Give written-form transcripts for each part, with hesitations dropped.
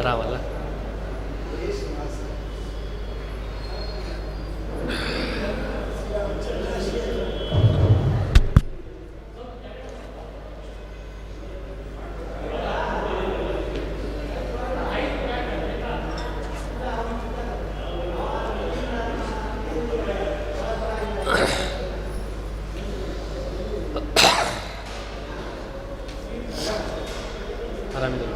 ಆರಾಮಲ್ಲ? ಆರಾಮಿದೆ.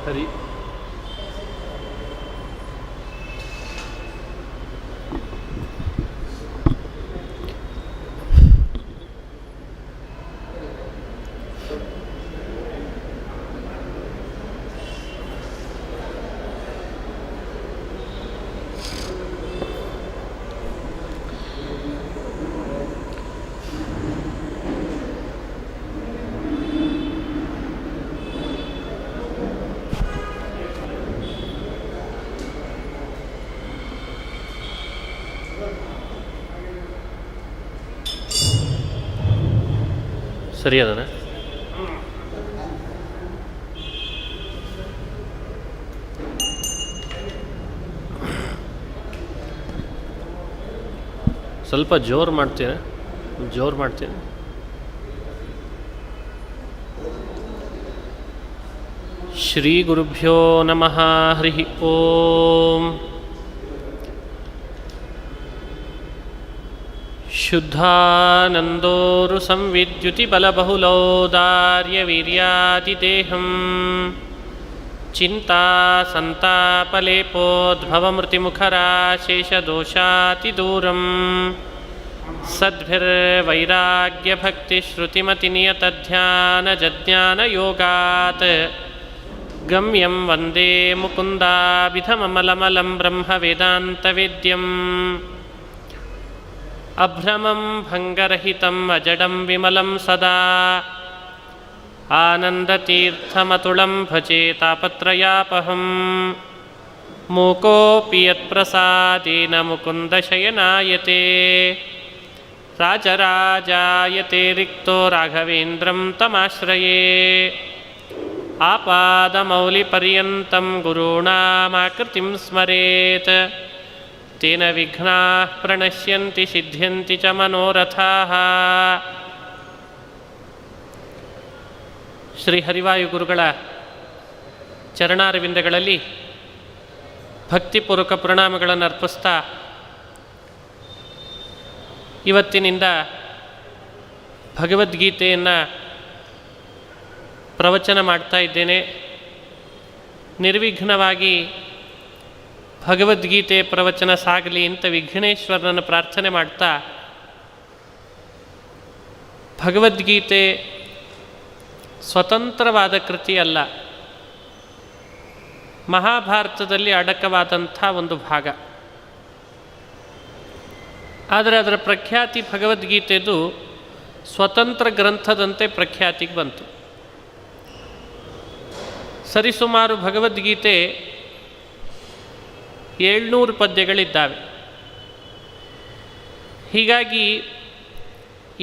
ಸರಿ, ಸರಿ ಅದನ್ನ ಸ್ವಲ್ಪ ಜೋರು ಮಾಡ್ತೀನಿ. ಶ್ರೀ ಗುರುಭ್ಯೋ ನಮಃ. ಹರಿ ಓಂ. ಶುದ್ಧಾನಂದೋರು ಸಂವಿದ್ಯುತಿ ಬಲಬಹುಲೌದಾರ್ಯ ವೀರ್ಯಾತಿದೇಹಂ ಚಿಂತಾ ಸಂತಾಪಲೇಪೋದ್ಭವಮೃತಿಮುಖರಾಶೇಷದೋಷಾತಿದೂರಂ ಸದ್ಭಿರ್ವೈರಾಗ್ಯಭಕ್ತಿಶ್ರುತಿಮತಿನಿಯತಧ್ಯಾನಜಜ್ಞಾನಯೋಗಾತ್ ಗಮ್ಯಂ ವಂದೇ ಮುಕುಂದಾಭಿಧಮಮಲಮಲಂ ಬ್ರಹ್ಮವೇದಾಂತವೇದ್ಯಂ ಅಭ್ರಮಂ ಭಂಗರಹಿತಂ ಅಜಡಂ ವಿಮಲಂ ಸದಾ ಆನಂದತೀರ್ಥಮತುಳಂ ಭಜೆ ತಾಪತ್ರಯಾಪಹಂ ಮೂಕೋಪಿ ಯತ್ಪ್ರಸಾದೇನ ಮುಕುಂದಶಯನಾಯತೆ ರಾಜರಾಜಾಯತೆ ರಿಕ್ತೋ ರಾಘವೇಂದ್ರಂ ತಮಾಶ್ರಯೇ ಆಪಾದಮೌಲಿಪರ್ಯಂತಂ ಗುರುಣಾಮಾಕೃತಿಂ ಸ್ಮರೇತ್ ತೇನ ವಿಘ್ನಾಃ ಪ್ರಣಶ್ಯಂತಿ ಸಿದ್ಧ್ಯಂತಿ ಚ ಮನೋರಥಾಃ. ಶ್ರೀ ಹರಿವಾಯು ಗುರುಗಳ ಚರಣಾರವಿಂದಗಳಲ್ಲಿ ಭಕ್ತಿಪೂರ್ವಕ ಪ್ರಣಾಮಗಳನ್ನು ಅರ್ಪಿಸ್ತಾ ಇವತ್ತಿನಿಂದ ಭಗವದ್ಗೀತೆಯನ್ನು ಪ್ರವಚನ ಮಾಡ್ತಾ ಇದ್ದೇನೆ. ನಿರ್ವಿಘ್ನವಾಗಿ ಭಗವದ್ಗೀತೆ ಪ್ರವಚನ ಸಾಗಲಿ ಅಂತ ವಿಘ್ನೇಶ್ವರನನ್ನು ಪ್ರಾರ್ಥನೆ ಮಾಡ್ತಾ, ಭಗವದ್ಗೀತೆ ಸ್ವತಂತ್ರವಾದ ಕೃತಿ ಅಲ್ಲ, ಮಹಾಭಾರತದಲ್ಲಿ ಅಡಕವಾದಂಥ ಒಂದು ಭಾಗ. ಆದರೆ ಅದರ ಪ್ರಖ್ಯಾತಿ ಭಗವದ್ಗೀತೆದು ಸ್ವತಂತ್ರ ಗ್ರಂಥದಂತೆ ಪ್ರಖ್ಯಾತಿಗೆ ಬಂತು. ಸರಿಸುಮಾರು ಭಗವದ್ಗೀತೆ 700 ಪದ್ಯಗಳಿದ್ದಾವೆ. ಹೀಗಾಗಿ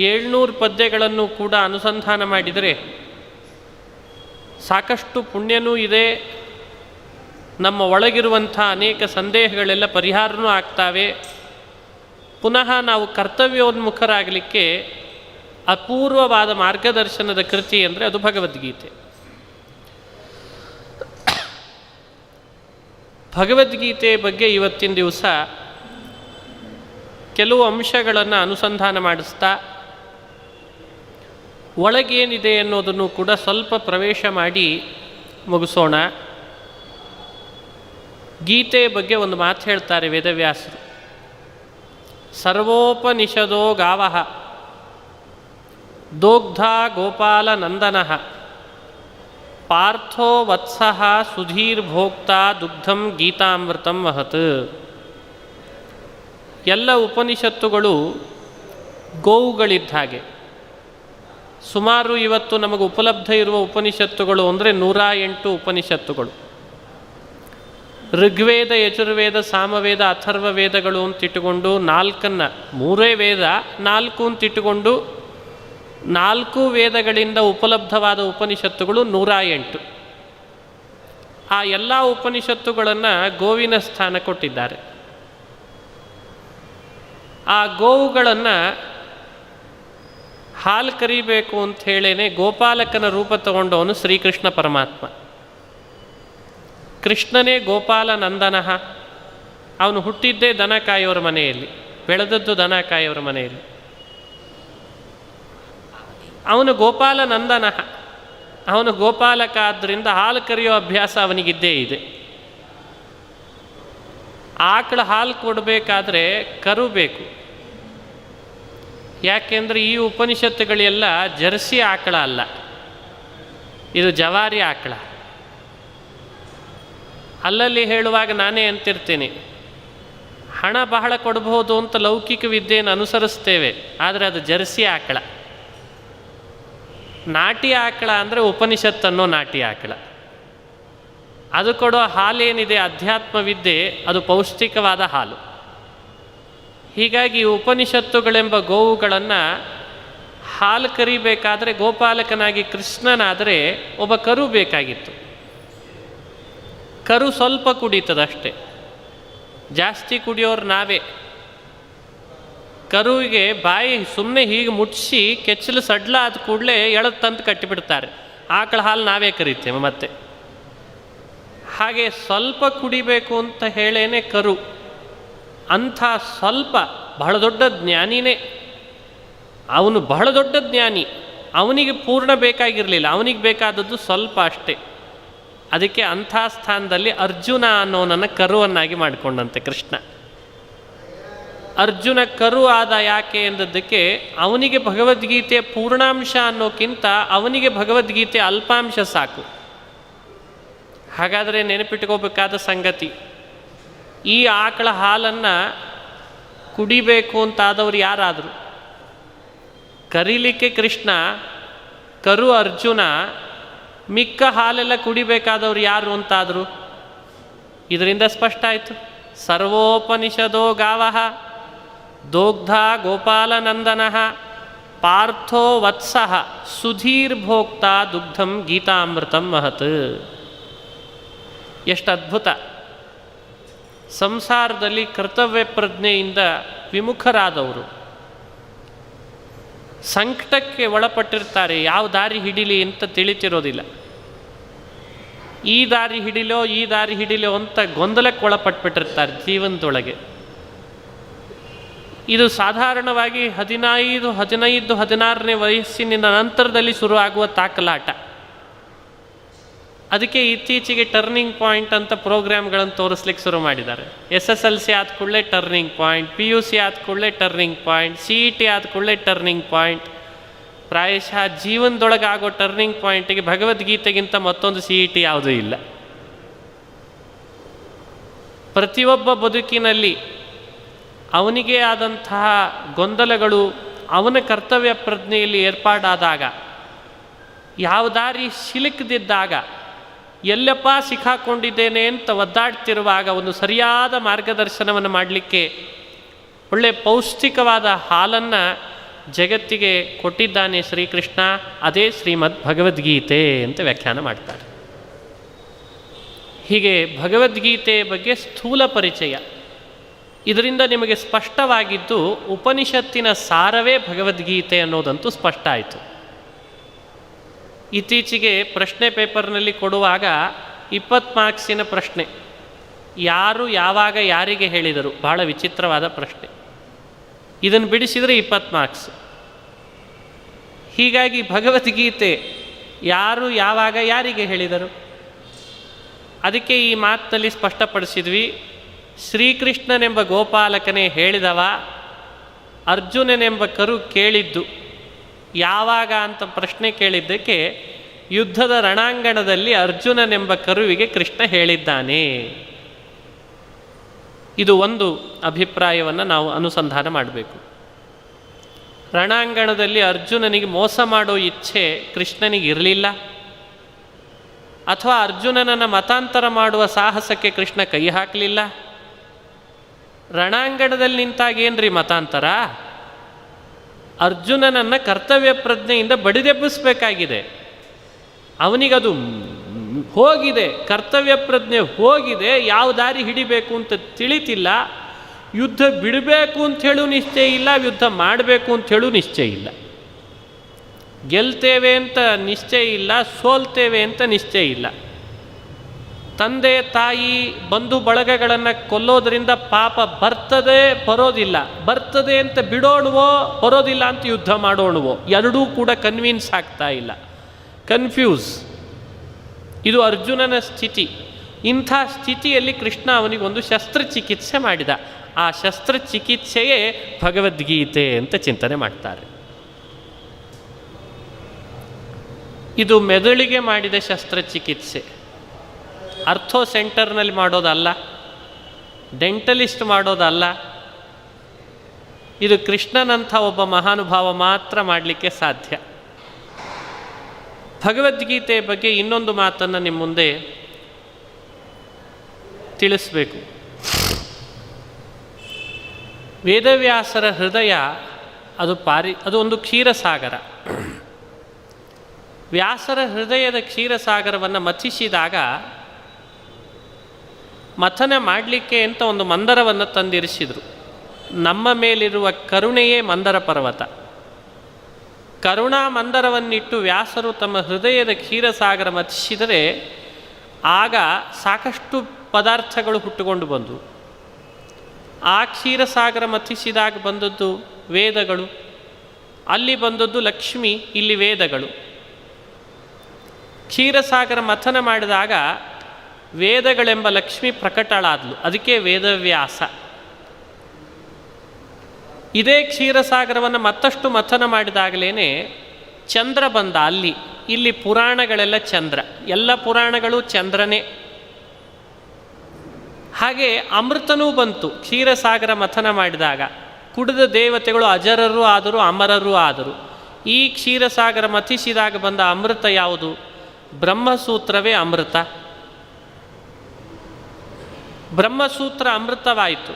700 ಪದ್ಯಗಳನ್ನು ಕೂಡ ಅನುಸಂಧಾನ ಮಾಡಿದರೆ ಸಾಕಷ್ಟು ಪುಣ್ಯನೂ ಇದೆ, ನಮ್ಮ ಒಳಗಿರುವಂಥ ಅನೇಕ ಸಂದೇಹಗಳೆಲ್ಲ ಪರಿಹಾರನೂ ಆಗ್ತಾವೆ. ಪುನಃ ನಾವು ಕರ್ತವ್ಯೋನ್ಮುಖರಾಗಲಿಕ್ಕೆ ಅಪೂರ್ವವಾದ ಮಾರ್ಗದರ್ಶನದ ಕೃತಿ ಅಂದರೆ ಅದು ಭಗವದ್ಗೀತೆ. ಭಗವದ್ಗೀತೆ ಬಗ್ಗೆ ಇವತ್ತಿನ ದಿವಸ ಕೆಲವು ಅಂಶಗಳನ್ನು ಅನುಸಂಧಾನ ಮಾಡಿಸ್ತಾ ಒಳಗೇನಿದೆ ಅನ್ನೋದನ್ನು ಕೂಡ ಸ್ವಲ್ಪ ಪ್ರವೇಶ ಮಾಡಿ ಮುಗಿಸೋಣ. ಗೀತೆ ಬಗ್ಗೆ ಒಂದು ಮಾತು ಹೇಳ್ತಾರೆ ವೇದವ್ಯಾಸರು. ಸರ್ವೋಪನಿಷದೋ ಗಾವಃ ದೋಗ್ಧ ಗೋಪಾಲ ನಂದನಃ ಪಾರ್ಥೋ ವತ್ಸಃ ಸುಧೀರ್ಭೋಕ್ತ ದುಗ್ಧಂ ಗೀತಾಮೃತಂ ವಹತ್. ಎಲ್ಲ ಉಪನಿಷತ್ತುಗಳು ಗೋವುಗಳಿದ್ದ ಹಾಗೆ. ಸುಮಾರು ಇವತ್ತು ನಮಗೆ ಉಪಲಬ್ಧ ಇರುವ ಉಪನಿಷತ್ತುಗಳು ಅಂದರೆ 108 ಉಪನಿಷತ್ತುಗಳು. ಋಗ್ವೇದ, ಯಜುರ್ವೇದ, ಸಾಮವೇದ, ಅಥರ್ವ ವೇದಗಳು ಅಂತಿಟ್ಟುಕೊಂಡು 4 3 ವೇದ 4 ಅಂತಿಟ್ಟುಕೊಂಡು 4 ವೇದಗಳಿಂದ ಉಪಲಬ್ಧವಾದ ಉಪನಿಷತ್ತುಗಳು 108. ಆ ಎಲ್ಲ ಉಪನಿಷತ್ತುಗಳನ್ನು ಗೋವಿನ ಸ್ಥಾನ ಕೊಟ್ಟಿದ್ದಾರೆ. ಆ ಗೋವುಗಳನ್ನು ಹಾಲು ಕರಿಬೇಕು ಅಂತ ಹೇಳೇನೆ ಗೋಪಾಲಕನ ರೂಪ ತಗೊಂಡವನು ಶ್ರೀಕೃಷ್ಣ ಪರಮಾತ್ಮ. ಕೃಷ್ಣನೇ ಗೋಪಾಲ ನಂದನಃ. ಅವನು ಹುಟ್ಟಿದ್ದೇ ದನ ಕಾಯೋರ ಮನೆಯಲ್ಲಿ, ಬೆಳೆದದ್ದು ದನ ಕಾಯೋರ ಮನೆಯಲ್ಲಿ. ಅವನು ಗೋಪಾಲ ನಂದನಃ, ಅವನು ಗೋಪಾಲಕ. ಆದ್ದರಿಂದ ಹಾಲು ಕರೆಯೋ ಅಭ್ಯಾಸ ಅವನಿಗಿದ್ದೇ ಇದೆ. ಆಕಳ ಹಾಲು ಕೊಡಬೇಕಾದ್ರೆ ಕರು ಬೇಕು. ಯಾಕೆಂದರೆ ಈ ಉಪನಿಷತ್ತುಗಳೆಲ್ಲ ಜರ್ಸಿ ಆಕಳ ಅಲ್ಲ, ಇದು ಜವಾರಿ ಆಕಳ. ಅಲ್ಲಲ್ಲಿ ಹೇಳುವಾಗ ನಾನೇ ಅಂತಿರ್ತೀನಿ, ಹಣ ಬಹಳ ಕೊಡಬಹುದು ಅಂತ ಲೌಕಿಕ ವಿದ್ಯೆಯನ್ನು ಅನುಸರಿಸ್ತೇವೆ, ಆದರೆ ಅದು ಜರ್ಸಿ ಆಕಳ. ನಾಟಿ ಆಕಳ ಅಂದರೆ ಉಪನಿಷತ್ತನ್ನೋ ನಾಟಿ ಆಕಳ. ಅದು ಕೊಡೋ ಹಾಲೇನಿದೆ ಅಧ್ಯಾತ್ಮ ವಿದ್ಯೆ, ಅದು ಪೌಷ್ಟಿಕವಾದ ಹಾಲು. ಹೀಗಾಗಿ ಉಪನಿಷತ್ತುಗಳೆಂಬ ಗೋವುಗಳನ್ನು ಹಾಲು ಕರಿಬೇಕಾದರೆ ಗೋಪಾಲಕನಾಗಿ ಕೃಷ್ಣನಾದರೆ ಒಬ್ಬ ಕರು ಬೇಕಾಗಿತ್ತು. ಕರು ಸ್ವಲ್ಪ ಕುಡಿತದಷ್ಟೆ, ಜಾಸ್ತಿ ಕುಡಿಯೋರು ನಾವೇ. ಕರುವಿಗೆ ಬಾಯಿ ಸುಮ್ಮನೆ ಹೀಗೆ ಮುಟ್ಟಿಸಿ ಕೆಚ್ಚಲು ಸಡ್ಲ ಆದ ಕೂಡಲೇ ಎಳೆದು ತಂದು ಕಟ್ಟಿಬಿಡ್ತಾರೆ. ಆಕಳ ಹಾಲು ನಾವೇ ಕರಿತೇವೆ. ಮತ್ತೆ ಹಾಗೆ ಸ್ವಲ್ಪ ಕುಡಿಬೇಕು ಅಂತ ಹೇಳೇನೆ ಕರು. ಅಂಥ ಸ್ವಲ್ಪ ಬಹಳ ದೊಡ್ಡ ಜ್ಞಾನಿನೇ ಅವನು, ಬಹಳ ದೊಡ್ಡ ಜ್ಞಾನಿ. ಅವನಿಗೆ ಪೂರ್ಣ ಬೇಕಾಗಿರಲಿಲ್ಲ, ಅವನಿಗೆ ಬೇಕಾದದ್ದು ಸ್ವಲ್ಪ ಅಷ್ಟೇ. ಅದಕ್ಕೆ ಅಂಥ ಸ್ಥಾನದಲ್ಲಿ ಅರ್ಜುನ ಅನ್ನೋನನ್ನು ಕರುವನ್ನಾಗಿ ಮಾಡಿಕೊಂಡಂತೆ ಕೃಷ್ಣ. ಅರ್ಜುನ ಕರು ಆದ ಯಾಕೆ ಎಂದದ್ದಕ್ಕೆ ಅವನಿಗೆ ಭಗವದ್ಗೀತೆ ಪೂರ್ಣಾಂಶ ಅನ್ನೋಕ್ಕಿಂತ ಅವನಿಗೆ ಭಗವದ್ಗೀತೆ ಅಲ್ಪಾಂಶ ಸಾಕು. ಹಾಗಾದರೆ ನೆನಪಿಟ್ಕೋಬೇಕಾದ ಸಂಗತಿ, ಈ ಆಕಳ ಹಾಲನ್ನು ಕುಡಿಬೇಕು ಅಂತಾದವರು ಯಾರಾದರು? ಕರೀಲಿಕ್ಕೆ ಕೃಷ್ಣ, ಕರು ಅರ್ಜುನ, ಮಿಕ್ಕ ಹಾಲೆಲ್ಲ ಕುಡಿಬೇಕಾದವರು ಯಾರು ಅಂತಾದರು? ಇದರಿಂದ ಸ್ಪಷ್ಟ ಆಯಿತು. ಸರ್ವೋಪನಿಷದೋ ಗಾವಃ ದೋಗ್ಧ ಗೋಪಾಲನಂದನಃ ಪಾರ್ಥೋ ವತ್ಸಃ ಸುಧೀರ್ಭೋಕ್ತ ದುಗ್ಧಂ ಗೀತಾಮೃತಂ ಮಹತ್. ಎಷ್ಟು ಅದ್ಭುತ! ಸಂಸಾರದಲ್ಲಿ ಕರ್ತವ್ಯ ಪ್ರಜ್ಞೆಯಿಂದ ವಿಮುಖರಾದವರು ಸಂಕಟಕ್ಕೆ ಒಳಪಟ್ಟಿರ್ತಾರೆ. ಯಾವ ದಾರಿ ಹಿಡಿಲಿ ಅಂತ ತಿಳಿತಿರೋದಿಲ್ಲ. ಈ ದಾರಿ ಹಿಡಿಲೋ ಈ ದಾರಿ ಹಿಡಿಲೋ ಅಂತ ಗೊಂದಲಕ್ಕೆ ಒಳಪಟ್ಬಿಟ್ಟಿರ್ತಾರೆ ಜೀವನದೊಳಗೆ. ಇದು ಸಾಧಾರಣವಾಗಿ 15, 16ನೇ ವಯಸ್ಸಿನ ನಂತರದಲ್ಲಿ ಶುರುವಾಗುವ ತಾಕಲಾಟ. ಅದಕ್ಕೆ ಇತ್ತೀಚೆಗೆ ಟರ್ನಿಂಗ್ ಪಾಯಿಂಟ್ ಅಂತ ಪ್ರೋಗ್ರಾಮ್ಗಳನ್ನು ತೋರಿಸ್ಲಿಕ್ಕೆ ಶುರು ಮಾಡಿದ್ದಾರೆ. SSLC ಆದ ಕೂಡಲೇ ಟರ್ನಿಂಗ್ ಪಾಯಿಂಟ್, PUC ಆದ ಕೂಡಲೇ ಟರ್ನಿಂಗ್ ಪಾಯಿಂಟ್, CET ಆದ ಕೂಡಲೇ ಟರ್ನಿಂಗ್ ಪಾಯಿಂಟ್. ಪ್ರಾಯಶಃ ಜೀವನದೊಳಗೆ ಆಗೋ ಟರ್ನಿಂಗ್ ಪಾಯಿಂಟಿಗೆ ಭಗವದ್ಗೀತೆಗಿಂತ ಮತ್ತೊಂದು CET ಯಾವುದೂ ಇಲ್ಲ. ಪ್ರತಿಯೊಬ್ಬ ಬದುಕಿನಲ್ಲಿ ಅವನಿಗೇ ಆದಂತಹ ಗೊಂದಲಗಳು ಅವನ ಕರ್ತವ್ಯ ಪ್ರಜ್ಞೆಯಲ್ಲಿ ಏರ್ಪಾಡಾದಾಗ, ಯಾವ ದಾರಿ ಸಿಲುಕದಿದ್ದಾಗ, ಎಲ್ಲಪ್ಪ ಸಿಕ್ಕಾಕೊಂಡಿದ್ದೇನೆ ಅಂತ ಒದ್ದಾಡ್ತಿರುವಾಗ ಒಂದು ಸರಿಯಾದ ಮಾರ್ಗದರ್ಶನವನ್ನು ಮಾಡಲಿಕ್ಕೆ ಒಳ್ಳೆ ಪೌಷ್ಟಿಕವಾದ ಹಾಲನ್ನು ಜಗತ್ತಿಗೆ ಕೊಟ್ಟಿದ್ದಾನೆ ಶ್ರೀಕೃಷ್ಣ. ಅದೇ ಶ್ರೀಮದ್ ಭಗವದ್ಗೀತೆ ಅಂತ ವ್ಯಾಖ್ಯಾನ ಮಾಡ್ತಾರೆ. ಹೀಗೆ ಭಗವದ್ಗೀತೆಯ ಬಗ್ಗೆ ಸ್ಥೂಲ ಪರಿಚಯ. ಇದರಿಂದ ನಿಮಗೆ ಸ್ಪಷ್ಟವಾಗಿದ್ದು ಉಪನಿಷತ್ತಿನ ಸಾರವೇ ಭಗವದ್ಗೀತೆ ಅನ್ನೋದಂತೂ ಸ್ಪಷ್ಟ ಆಯಿತು. ಇತ್ತೀಚೆಗೆ ಪ್ರಶ್ನೆ ಪೇಪರ್ನಲ್ಲಿ ಕೊಡುವಾಗ 20 ಮಾರ್ಕ್ಸಿನ ಪ್ರಶ್ನೆ, ಯಾರು ಯಾವಾಗ ಯಾರಿಗೆ ಹೇಳಿದರು? ಬಹಳ ವಿಚಿತ್ರವಾದ ಪ್ರಶ್ನೆ. ಇದನ್ನು ಬಿಡಿಸಿದರೆ 20 ಮಾರ್ಕ್ಸ್. ಹೀಗಾಗಿ ಭಗವದ್ಗೀತೆ ಯಾರು ಯಾವಾಗ ಯಾರಿಗೆ ಹೇಳಿದರು? ಅದಕ್ಕೆ ಈ ಮಾತಿನಲ್ಲಿ ಸ್ಪಷ್ಟಪಡಿಸಿದ್ವಿ. ಶ್ರೀಕೃಷ್ಣನೆಂಬ ಗೋಪಾಲಕನೇ ಹೇಳಿದವ, ಅರ್ಜುನನೆಂಬ ಕರು ಕೇಳಿದ್ದು. ಯಾವಾಗ ಅಂತ ಪ್ರಶ್ನೆ ಕೇಳಿದ್ದಕ್ಕೆ ಯುದ್ಧದ ರಣಾಂಗಣದಲ್ಲಿ ಅರ್ಜುನನೆಂಬ ಕರುವಿಗೆ ಕೃಷ್ಣ ಹೇಳಿದ್ದಾನೆ. ಇದು ಒಂದು ಅಭಿಪ್ರಾಯವನ್ನು ನಾವು ಅನುಸಂಧಾನ ಮಾಡಬೇಕು. ರಣಾಂಗಣದಲ್ಲಿ ಅರ್ಜುನನಿಗೆ ಮೋಸ ಮಾಡೋ ಇಚ್ಛೆ ಕೃಷ್ಣನಿಗೆ ಇರಲಿಲ್ಲ. ಅಥವಾ ಅರ್ಜುನನನ್ನು ಮತಾಂತರ ಮಾಡುವ ಸಾಹಸಕ್ಕೆ ಕೃಷ್ಣ ಕೈ ಹಾಕಲಿಲ್ಲ. ರಣಾಂಗಣದಲ್ಲಿ ನಿಂತಾಗೇನ್ರಿ ಮತಾಂತರ? ಅರ್ಜುನನನ್ನು ಕರ್ತವ್ಯ ಪ್ರಜ್ಞೆಯಿಂದ ಬಡಿದೆಬ್ಬಿಸ್ಬೇಕಾಗಿದೆ. ಅವನಿಗದು ಹೋಗಿದೆ, ಕರ್ತವ್ಯ ಪ್ರಜ್ಞೆ ಹೋಗಿದೆ, ಯಾವ ದಾರಿ ಹಿಡಿಬೇಕು ಅಂತ ತಿಳಿತಿಲ್ಲ. ಯುದ್ಧ ಬಿಡಬೇಕು ಅಂಥೇಳು ನಿಶ್ಚಯ ಇಲ್ಲ, ಯುದ್ಧ ಮಾಡಬೇಕು ಅಂಥೇಳು ನಿಶ್ಚಯ ಇಲ್ಲ. ಗೆಲ್ತೇವೆ ಅಂತ ನಿಶ್ಚಯ ಇಲ್ಲ, ಸೋಲ್ತೇವೆ ಅಂತ ನಿಶ್ಚಯ ಇಲ್ಲ. ತಂದೆ ತಾಯಿ ಬಂಧು ಬಳಗಗಳನ್ನು ಕೊಲ್ಲೋದ್ರಿಂದ ಪಾಪ ಬರ್ತದೆ ಬರೋದಿಲ್ಲ, ಬರ್ತದೆ ಅಂತ ಬಿಡೋಣವೋ ಬರೋದಿಲ್ಲ ಅಂತ ಯುದ್ಧ ಮಾಡೋಣವೋ, ಎರಡೂ ಕೂಡ ಕನ್ವಿನ್ಸ್ ಆಗ್ತಾ ಇಲ್ಲ, ಕನ್ಫ್ಯೂಸ್. ಇದು ಅರ್ಜುನನ ಸ್ಥಿತಿ. ಇಂಥ ಸ್ಥಿತಿಯಲ್ಲಿ ಕೃಷ್ಣ ಅವನಿಗೊಂದು ಶಸ್ತ್ರಚಿಕಿತ್ಸೆ ಮಾಡಿದ. ಆ ಶಸ್ತ್ರಚಿಕಿತ್ಸೆಯೇ ಭಗವದ್ಗೀತೆ ಅಂತ ಚಿಂತನೆ ಮಾಡ್ತಾರೆ. ಇದು ಮೆದುಳಿಗೆ ಮಾಡಿದ ಶಸ್ತ್ರಚಿಕಿತ್ಸೆ, ಅರ್ಥೋ ಸೆಂಟರ್ನಲ್ಲಿ ಮಾಡೋದಲ್ಲ, ಡೆಂಟಲಿಸ್ಟ್ ಮಾಡೋದಲ್ಲ. ಇದು ಕೃಷ್ಣನಂಥ ಒಬ್ಬ ಮಹಾನುಭಾವ ಮಾತ್ರ ಮಾಡಲಿಕ್ಕೆ ಸಾಧ್ಯ. ಭಗವದ್ಗೀತೆ ಬಗ್ಗೆ ಇನ್ನೊಂದು ಮಾತನ್ನು ನಿಮ್ಮ ಮುಂದೆ ತಿಳಿಸ್ಬೇಕು. ವೇದವ್ಯಾಸರ ಹೃದಯ ಅದು ಒಂದು ಕ್ಷೀರಸಾಗರ. ವ್ಯಾಸರ ಹೃದಯದ ಕ್ಷೀರಸಾಗರವನ್ನು ಮಥಿಸಿದಾಗ ಮಥನ ಮಾಡಲಿಕ್ಕೆ ಅಂತ ಒಂದು ಮಂದರವನ್ನು ತಂದಿರಿಸಿದರು. ನಮ್ಮ ಮೇಲಿರುವ ಕರುಣೆಯೇ ಮಂದರ ಪರ್ವತ. ಕರುಣಾ ಮಂದರವನ್ನಿಟ್ಟು ವ್ಯಾಸರು ತಮ್ಮ ಹೃದಯದ ಕ್ಷೀರಸಾಗರ ಮಥಿಸಿದರೆ ಆಗ ಸಾಕಷ್ಟು ಪದಾರ್ಥಗಳು ಹುಟ್ಟುಕೊಂಡು ಬಂದವು. ಆ ಕ್ಷೀರಸಾಗರ ಮಥಿಸಿದಾಗ ಬಂದದ್ದು ವೇದಗಳು, ಅಲ್ಲಿ ಬಂದದ್ದು ಲಕ್ಷ್ಮಿ, ಇಲ್ಲಿ ವೇದಗಳು. ಕ್ಷೀರಸಾಗರ ಮಥನ ಮಾಡಿದಾಗ ವೇದಗಳೆಂಬ ಲಕ್ಷ್ಮಿ ಪ್ರಕಟಳಾದ್ಲು, ಅದಕ್ಕೆ ವೇದವ್ಯಾಸ. ಇದೇ ಕ್ಷೀರಸಾಗರವನ್ನು ಮತ್ತಷ್ಟು ಮಥನ ಮಾಡಿದಾಗಲೇ ಚಂದ್ರ ಬಂದ ಅಲ್ಲಿ. ಇಲ್ಲಿ ಪುರಾಣಗಳೆಲ್ಲ ಚಂದ್ರ, ಎಲ್ಲ ಪುರಾಣಗಳು ಚಂದ್ರನೇ. ಹಾಗೆ ಅಮೃತನೂ ಬಂತು ಕ್ಷೀರಸಾಗರ ಮಥನ ಮಾಡಿದಾಗ. ಕುಡಿದ ದೇವತೆಗಳು ಅಜರರೂ ಆದರು, ಅಮರರೂ ಆದರು. ಈ ಕ್ಷೀರಸಾಗರ ಮಥಿಸಿದಾಗ ಬಂದ ಅಮೃತ ಯಾವುದು? ಬ್ರಹ್ಮಸೂತ್ರವೇ ಅಮೃತ. ಬ್ರಹ್ಮಸೂತ್ರ ಅಮೃತವಾಯಿತು.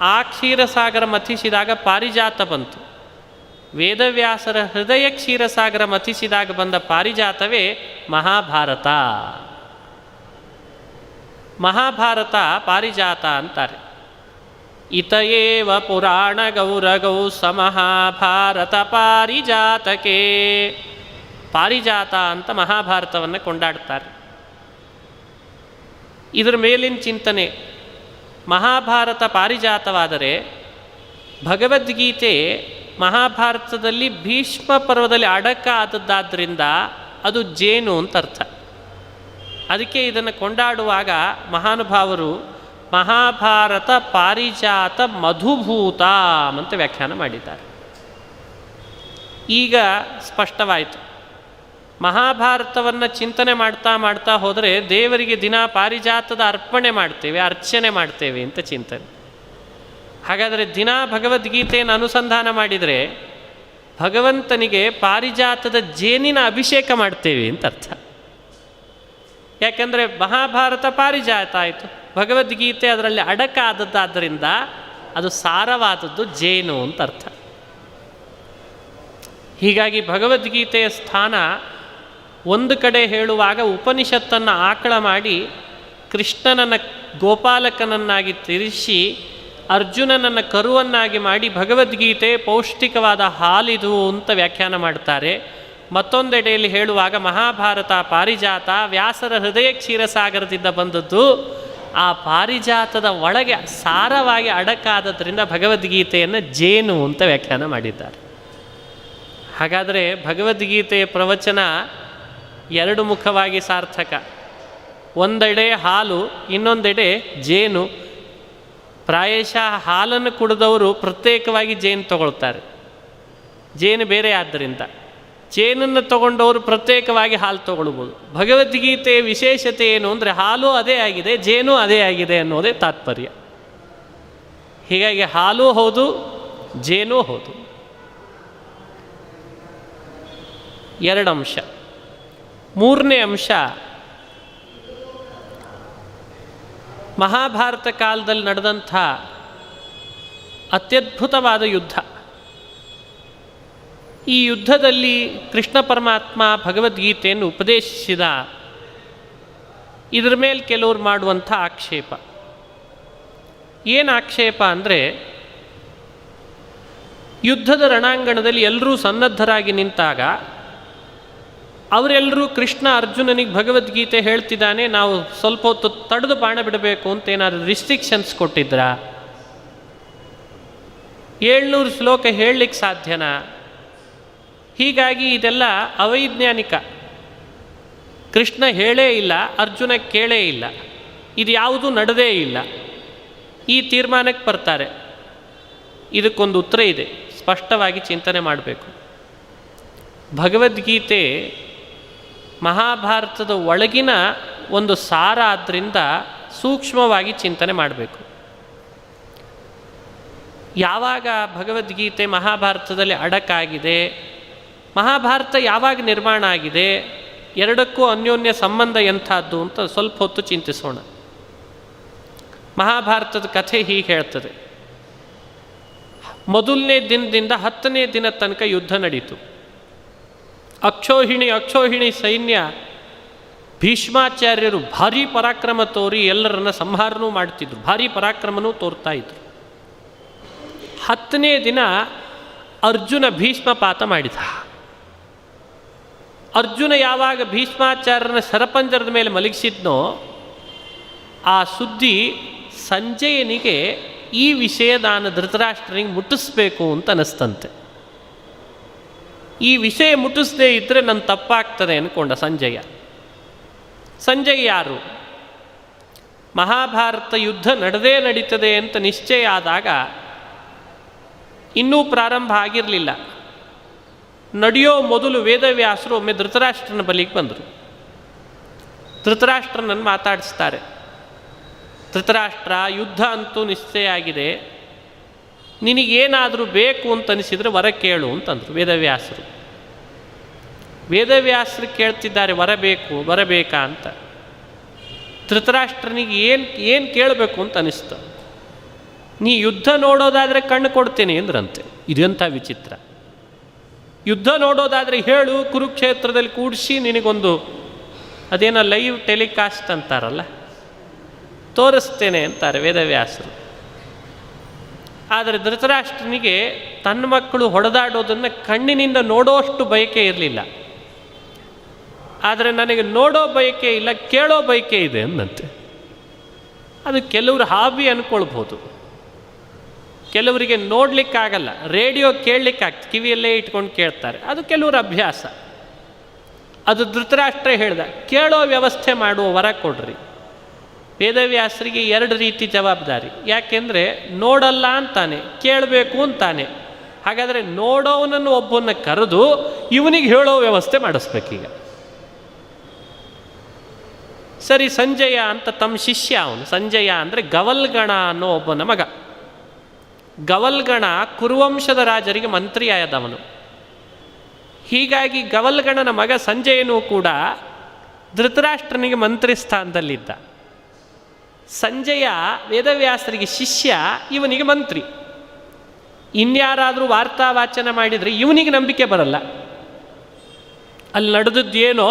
ಆ ಕ್ಷೀರಸಾಗರ ಮಥಿಸಿದಾಗ ಪಾರಿಜಾತ ಬಂತು. ವೇದವ್ಯಾಸರ ಹೃದಯ ಕ್ಷೀರಸಾಗರ ಮಥಿಸಿದಾಗ ಬಂದ ಪಾರಿಜಾತವೇ ಮಹಾಭಾರತ. ಮಹಾಭಾರತ ಪಾರಿಜಾತ ಅಂತಾರೆ. ಇತಯೇವ ಪುರಾಣ ಗೌರಗೌ ಸಮಹಾಭಾರತ ಪಾರಿಜಾತಕೆ. ಪಾರಿಜಾತ ಅಂತ ಮಹಾಭಾರತವನ್ನು ಕೊಂಡಾಡ್ತಾರೆ. ಇದರ ಮೇಲಿನ ಚಿಂತನೆ, ಮಹಾಭಾರತ ಪಾರಿಜಾತವಾದರೆ ಭಗವದ್ಗೀತೆ ಮಹಾಭಾರತದಲ್ಲಿ ಭೀಷ್ಮ ಪರ್ವದಲ್ಲಿ ಅಡಕ ಆದದ್ದಾದ್ದರಿಂದ ಅದು ಜೇನು ಅಂತ ಅರ್ಥ. ಅದಕ್ಕೆ ಇದನ್ನು ಕೊಂಡಾಡುವಾಗ ಮಹಾನುಭಾವರು ಮಹಾಭಾರತ ಪಾರಿಜಾತ ಮಧುಭೂತ ಅಂತ ವ್ಯಾಖ್ಯಾನ ಮಾಡಿದ್ದಾರೆ. ಈಗ ಸ್ಪಷ್ಟವಾಯಿತು. ಮಹಾಭಾರತವನ್ನು ಚಿಂತನೆ ಮಾಡ್ತಾ ಮಾಡ್ತಾ ಹೋದರೆ ದೇವರಿಗೆ ದಿನ ಪಾರಿಜಾತದ ಅರ್ಪಣೆ ಮಾಡ್ತೇವೆ, ಅರ್ಚನೆ ಮಾಡ್ತೇವೆ ಅಂತ ಚಿಂತನೆ. ಹಾಗಾದರೆ ದಿನ ಭಗವದ್ಗೀತೆಯನ್ನು ಅನುಸಂಧಾನ ಮಾಡಿದರೆ ಭಗವಂತನಿಗೆ ಪಾರಿಜಾತದ ಜೇನಿನ ಅಭಿಷೇಕ ಮಾಡ್ತೇವೆ ಅಂತ ಅರ್ಥ. ಯಾಕೆಂದರೆ ಮಹಾಭಾರತ ಪಾರಿಜಾತ ಆಯಿತು, ಭಗವದ್ಗೀತೆ ಅದರಲ್ಲಿ ಅಡಕ ಆದದ್ದಾದ್ದರಿಂದ ಅದು ಸಾರವಾದದ್ದು ಜೇನು ಅಂತ ಅರ್ಥ. ಹೀಗಾಗಿ ಭಗವದ್ಗೀತೆಯ ಸ್ಥಾನ ಒಂದು ಕಡೆ ಹೇಳುವಾಗ ಉಪನಿಷತ್ತನ್ನು ಆಕಳ ಮಾಡಿ ಕೃಷ್ಣನನ್ನು ಗೋಪಾಲಕನನ್ನಾಗಿ ತಿರುಗಿಸಿ ಅರ್ಜುನನನ್ನು ಕರುವನ್ನಾಗಿ ಮಾಡಿ ಭಗವದ್ಗೀತೆ ಪೌಷ್ಟಿಕವಾದ ಹಾಲಿದು ಅಂತ ವ್ಯಾಖ್ಯಾನ ಮಾಡ್ತಾರೆ. ಮತ್ತೊಂದೆಡೆಯಲ್ಲಿ ಹೇಳುವಾಗ ಮಹಾಭಾರತ ಪಾರಿಜಾತ ವ್ಯಾಸರ ಹೃದಯ ಕ್ಷೀರಸಾಗರದಿಂದ ಬಂದದ್ದು. ಆ ಪಾರಿಜಾತದ ಒಳಗೆ ಸಾರವಾಗಿ ಅಡಕಾದದ್ರಿಂದ ಭಗವದ್ಗೀತೆಯನ್ನು ಜೇನು ಅಂತ ವ್ಯಾಖ್ಯಾನ ಮಾಡಿದ್ದಾರೆ. ಹಾಗಾದರೆ ಭಗವದ್ಗೀತೆಯ ಪ್ರವಚನ ಎರಡು ಮುಖವಾಗಿ ಸಾರ್ಥಕ. ಒಂದೆಡೆ ಹಾಲು, ಇನ್ನೊಂದೆಡೆ ಜೇನು. ಪ್ರಾಯಶಃ ಹಾಲನ್ನು ಕುಡಿದವರು ಪ್ರತ್ಯೇಕವಾಗಿ ಜೇನು ತಗೊಳ್ತಾರೆ, ಜೇನು ಬೇರೆ ಆದ್ದರಿಂದ. ಜೇನನ್ನು ತಗೊಂಡವರು ಪ್ರತ್ಯೇಕವಾಗಿ ಹಾಲು ತಗೊಳ್ಬೋದು. ಭಗವದ್ಗೀತೆಯ ವಿಶೇಷತೆ ಏನು ಅಂದರೆ ಹಾಲು ಅದೇ ಆಗಿದೆ, ಜೇನು ಅದೇ ಆಗಿದೆ ಅನ್ನೋದೇ ತಾತ್ಪರ್ಯ. ಹೀಗಾಗಿ ಹಾಲು ಹೌದು, ಜೇನೂ ಹೌದು. ಎರಡು ಅಂಶ. ಮೂರನೇ ಅಂಶ ಮಹಾಭಾರತ ಕಾಲದಲ್ಲಿ ನಡೆದಂಥ ಅತ್ಯದ್ಭುತವಾದ ಯುದ್ಧ. ಈ ಯುದ್ಧದಲ್ಲಿ ಕೃಷ್ಣ ಪರಮಾತ್ಮ ಭಗವದ್ಗೀತೆಯನ್ನು ಉಪದೇಶಿಸಿದ. ಇದರ ಮೇಲೆ ಕೆಲವರು ಮಾಡುವಂಥ ಆಕ್ಷೇಪ ಏನು ಆಕ್ಷೇಪ ಅಂದರೆ, ಯುದ್ಧದ ರಣಾಂಗಣದಲ್ಲಿ ಎಲ್ಲರೂ ಸನ್ನದ್ಧರಾಗಿ ನಿಂತಾಗ ಅವರೆಲ್ಲರೂ ಕೃಷ್ಣ ಅರ್ಜುನನಿಗೆ ಭಗವದ್ಗೀತೆ ಹೇಳ್ತಿದ್ದಾನೆ, ನಾವು ಸ್ವಲ್ಪ ಹೊತ್ತು ತಡೆದು ಬಾಣ ಬಿಡಬೇಕು ಅಂತ ಏನಾದರೂ ರಿಸ್ಟ್ರಿಕ್ಷನ್ಸ್ ಕೊಟ್ಟಿದ್ರಾ? 700 ಶ್ಲೋಕ ಹೇಳಲಿಕ್ಕೆ ಸಾಧ್ಯನಾ? ಹೀಗಾಗಿ ಇದೆಲ್ಲ ಅವೈಜ್ಞಾನಿಕ. ಕೃಷ್ಣ ಹೇಳೇ ಇಲ್ಲ, ಅರ್ಜುನ ಕೇಳೇ ಇಲ್ಲ, ಇದು ಯಾವುದೂ ನಡೆದೇ ಇಲ್ಲ. ಈ ತೀರ್ಮಾನಕ್ಕೆ ಬರ್ತಾರೆ. ಇದಕ್ಕೊಂದು ಉತ್ತರ ಇದೆ, ಸ್ಪಷ್ಟವಾಗಿ ಚಿಂತನೆ ಮಾಡಬೇಕು. ಭಗವದ್ಗೀತೆ ಮಹಾಭಾರತದ ಒಳಗಿನ ಒಂದು ಸಾರ ಆದ್ದರಿಂದ ಸೂಕ್ಷ್ಮವಾಗಿ ಚಿಂತನೆ ಮಾಡಬೇಕು. ಯಾವಾಗ ಭಗವದ್ಗೀತೆ ಮಹಾಭಾರತದಲ್ಲಿ ಅಡಕಾಗಿದೆ, ಮಹಾಭಾರತ ಯಾವಾಗ ನಿರ್ಮಾಣ ಆಗಿದೆ, ಎರಡಕ್ಕೂ ಅನ್ಯೋನ್ಯ ಸಂಬಂಧ ಎಂಥದ್ದು ಅಂತ ಸ್ವಲ್ಪ ಹೊತ್ತು ಚಿಂತಿಸೋಣ. ಮಹಾಭಾರತದ ಕಥೆ ಹೀಗೆ ಹೇಳ್ತದೆ. ಮೊದಲನೇ ದಿನದಿಂದ 10ನೇ ದಿನ ತನಕ ಯುದ್ಧ ನಡೀತು. ಅಕ್ಷೋಹಿಣಿ ಸೈನ್ಯ ಭೀಷ್ಮಾಚಾರ್ಯರು ಭಾರೀ ಪರಾಕ್ರಮ ತೋರಿ ಎಲ್ಲರನ್ನ ಸಂಹಾರನೂ ಮಾಡ್ತಿದ್ರು, ಭಾರೀ ಪರಾಕ್ರಮನೂ ತೋರ್ತಾ ಇದ್ರು. 10ನೇ ದಿನ ಅರ್ಜುನ ಭೀಷ್ಮಪಾತ ಮಾಡಿದ. ಅರ್ಜುನ ಯಾವಾಗ ಭೀಷ್ಮಾಚಾರ್ಯರನ್ನ ಸರಪಂಜರದ ಮೇಲೆ ಮಲಗಿಸಿದ್ನೋ ಆ ಸುದ್ದಿ ಸಂಜಯನಿಗೆ ಈ ವಿಷಯ ನಾನು ಧೃತರಾಷ್ಟ್ರನಿಗೆ ಮುಟ್ಟಿಸ್ಬೇಕು ಅಂತ ಅನ್ನಿಸ್ತಂತೆ. ಈ ವಿಷಯ ಮುಟ್ಟಿಸದೇ ಇದ್ದರೆ ನನ್ನ ತಪ್ಪಾಗ್ತದೆ ಅಂದ್ಕೊಂಡ ಸಂಜಯ. ಸಂಜಯ್ ಯಾರು? ಮಹಾಭಾರತ ಯುದ್ಧ ನಡೀತದೆ ಅಂತ ನಿಶ್ಚಯ ಆದಾಗ ಇನ್ನೂ ಪ್ರಾರಂಭ ಆಗಿರಲಿಲ್ಲ. ನಡೆಯೋ ಮೊದಲು ವೇದವ್ಯಾಸರು ಒಮ್ಮೆ ಧೃತರಾಷ್ಟ್ರನ ಬಳಿಗೆ ಬಂದರು. ಧೃತರಾಷ್ಟ್ರನನ್ನು ಮಾತಾಡಿಸ್ತಾರೆ. ಧೃತರಾಷ್ಟ್ರ, ಯುದ್ಧ ಅಂತೂ ನಿಶ್ಚಯ ಆಗಿದೆ, ನಿನಗೇನಾದರೂ ಬೇಕು ಅಂತ ಅನಿಸಿದರೆ ವರ ಕೇಳು ಅಂತಂದರು ವೇದವ್ಯಾಸರು. ವೇದವ್ಯಾಸರು ಕೇಳ್ತಿದ್ದಾರೆ, ವರ ಬೇಕಾ ಅಂತ. ಧೃತರಾಷ್ಟ್ರನಿಗೆ ಏನು ಕೇಳಬೇಕು ಅಂತ ಅನಿಸ್ತು. ನೀ ಯುದ್ಧ ನೋಡೋದಾದರೆ ಕಣ್ಣು ಕೊಡ್ತೇನೆ ಅಂದ್ರಂತೆ. ಇದೆಂಥ ವಿಚಿತ್ರ! ಯುದ್ಧ ನೋಡೋದಾದರೆ ಹೇಳು, ಕುರುಕ್ಷೇತ್ರದಲ್ಲಿ ಕೂಡಿಸಿ ನಿನಗೊಂದು ಅದೇನೋ ಲೈವ್ ಟೆಲಿಕಾಸ್ಟ್ ಅಂತಾರಲ್ಲ, ತೋರಿಸ್ತೇನೆ ಅಂತಾರೆ ವೇದವ್ಯಾಸರು. ಆದರೆ ಧೃತರಾಷ್ಟ್ರನಿಗೆ ತನ್ನ ಮಕ್ಕಳು ಹೊಡೆದಾಡೋದನ್ನು ಕಣ್ಣಿನಿಂದ ನೋಡೋಷ್ಟು ಬಯಕೆ ಇರಲಿಲ್ಲ. ಆದರೆ ನನಗೆ ನೋಡೋ ಬಯಕೆ ಇಲ್ಲ, ಕೇಳೋ ಬಯಕೆ ಇದೆ ಅಂದಂತೆ. ಅದು ಕೆಲವರು ಹಾಬಿ ಅಂದ್ಕೊಳ್ಬೋದು, ಕೆಲವರಿಗೆ ನೋಡಲಿಕ್ಕಾಗಲ್ಲ, ರೇಡಿಯೋ ಕೇಳಲಿಕ್ಕಾಗ್ತದೆ, ಕಿವಿಯಲ್ಲೇ ಇಟ್ಕೊಂಡು ಕೇಳ್ತಾರೆ, ಅದು ಕೆಲವ್ರ ಅಭ್ಯಾಸ. ಅದು ಧೃತರಾಷ್ಟ್ರ ಹೇಳ್ದ, ಕೇಳೋ ವ್ಯವಸ್ಥೆ ಮಾಡುವ ವರ ಕೊಡ್ರಿ. ವೇದವ್ಯಾಸರಿಗೆ 2 ರೀತಿ ಜವಾಬ್ದಾರಿ. ಯಾಕೆಂದರೆ ನೋಡಲ್ಲ ಅಂತಾನೆ, ಕೇಳಬೇಕು ಅಂತಾನೆ. ಹಾಗಾದರೆ ನೋಡೋವನನ್ನು ಒಬ್ಬನ ಕರೆದು ಇವನಿಗೆ ಹೇಳೋ ವ್ಯವಸ್ಥೆ ಮಾಡಿಸ್ಬೇಕೀಗ. ಸರಿ, ಸಂಜಯ ಅಂತ ತಮ್ಮ ಶಿಷ್ಯ ಅವನು. ಸಂಜಯ ಅಂದರೆ ಗವಲ್ಗಣ ಅನ್ನೋ ಒಬ್ಬನ ಮಗ. ಗವಲ್ಗಣ ಕುರುವಂಶದ ರಾಜರಿಗೆ ಮಂತ್ರಿ ಆದವನು. ಹೀಗಾಗಿ ಗವಲ್ಗಣನ ಮಗ ಸಂಜಯನೂ ಕೂಡ ಧೃತರಾಷ್ಟ್ರನಿಗೆ ಮಂತ್ರಿ ಸ್ಥಾನದಲ್ಲಿದ್ದ. ಸಂಜಯ ವೇದವ್ಯಾಸರಿಗೆ ಶಿಷ್ಯ, ಇವನಿಗೆ ಮಂತ್ರಿ. ಇನ್ಯಾರಾದರೂ ವಾರ್ತಾ ವಾಚನ ಮಾಡಿದರೆ ಇವನಿಗೆ ನಂಬಿಕೆ ಬರಲ್ಲ. ಅಲ್ಲಿ ನಡೆದದ್ದೇನೋ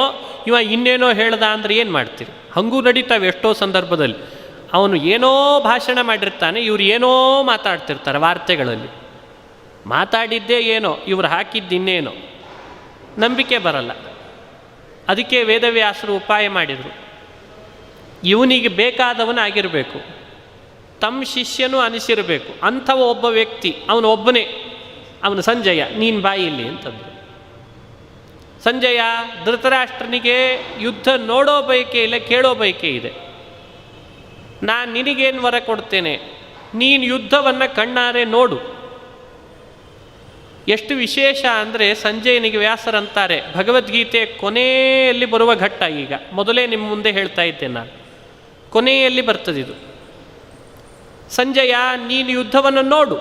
ಇವ ಇನ್ನೇನೋ ಹೇಳ್ದ ಅಂದರೆ ಏನು ಮಾಡ್ತೀರಿ? ಹಂಗೂ ನಡೀತಾವೆ ಎಷ್ಟೋ ಸಂದರ್ಭದಲ್ಲಿ. ಅವನು ಏನೋ ಭಾಷಣ ಮಾಡಿರ್ತಾನೆ, ಇವ್ರು ಏನೋ ಮಾತಾಡ್ತಿರ್ತಾರೆ ವಾರ್ತೆಗಳಲ್ಲಿ. ಮಾತಾಡಿದ್ದೇ ಏನೋ, ಇವ್ರು ಹಾಕಿದ್ದಿನ್ನೇನೋ, ನಂಬಿಕೆ ಬರಲ್ಲ. ಅದಕ್ಕೆ ವೇದವ್ಯಾಸರು ಉಪಾಯ ಮಾಡಿದರು. ಇವನಿಗೆ ಬೇಕಾದವನಾಗಿರಬೇಕು, ತಮ್ಮ ಶಿಷ್ಯನೂ ಅನಿಸಿರಬೇಕು, ಅಂಥವ ಒಬ್ಬ ವ್ಯಕ್ತಿ, ಅವನು ಒಬ್ಬನೇ, ಅವನು ಸಂಜಯ, ನೀನು ಬಾಯಿ ಇಲ್ಲಿ ಅಂತಂದರು. ಸಂಜಯ ಧೃತರಾಷ್ಟ್ರನಿಗೆ ಯುದ್ಧ ನೋಡೋ ಬಯಕೆ ಇಲ್ಲ, ಕೇಳೋ ಬಯಕೆ ಇದೆ. ನಾನು ನಿನಗೇನು ವರ ಕೊಡ್ತೇನೆ, ನೀನು ಯುದ್ಧವನ್ನು ಕಣ್ಣಾರೆ ನೋಡು. ಎಷ್ಟು ವಿಶೇಷ ಅಂದರೆ ಸಂಜಯನಿಗೆ ವ್ಯಾಸರಂತಾರೆ, ಭಗವದ್ಗೀತೆ ಕೊನೆಯಲ್ಲಿ ಬರುವ ಘಟ್ಟ. ಈಗ ಮೊದಲೇ ನಿಮ್ಮ ಮುಂದೆ ಹೇಳ್ತಾ ಇದ್ದೇನೆ ನಾನು, ಕೊನೆಯಲ್ಲಿ ಬರ್ತದಿದು. ಸಂಜಯ, ನೀನು ಯುದ್ಧವನ್ನು ನೋಡು,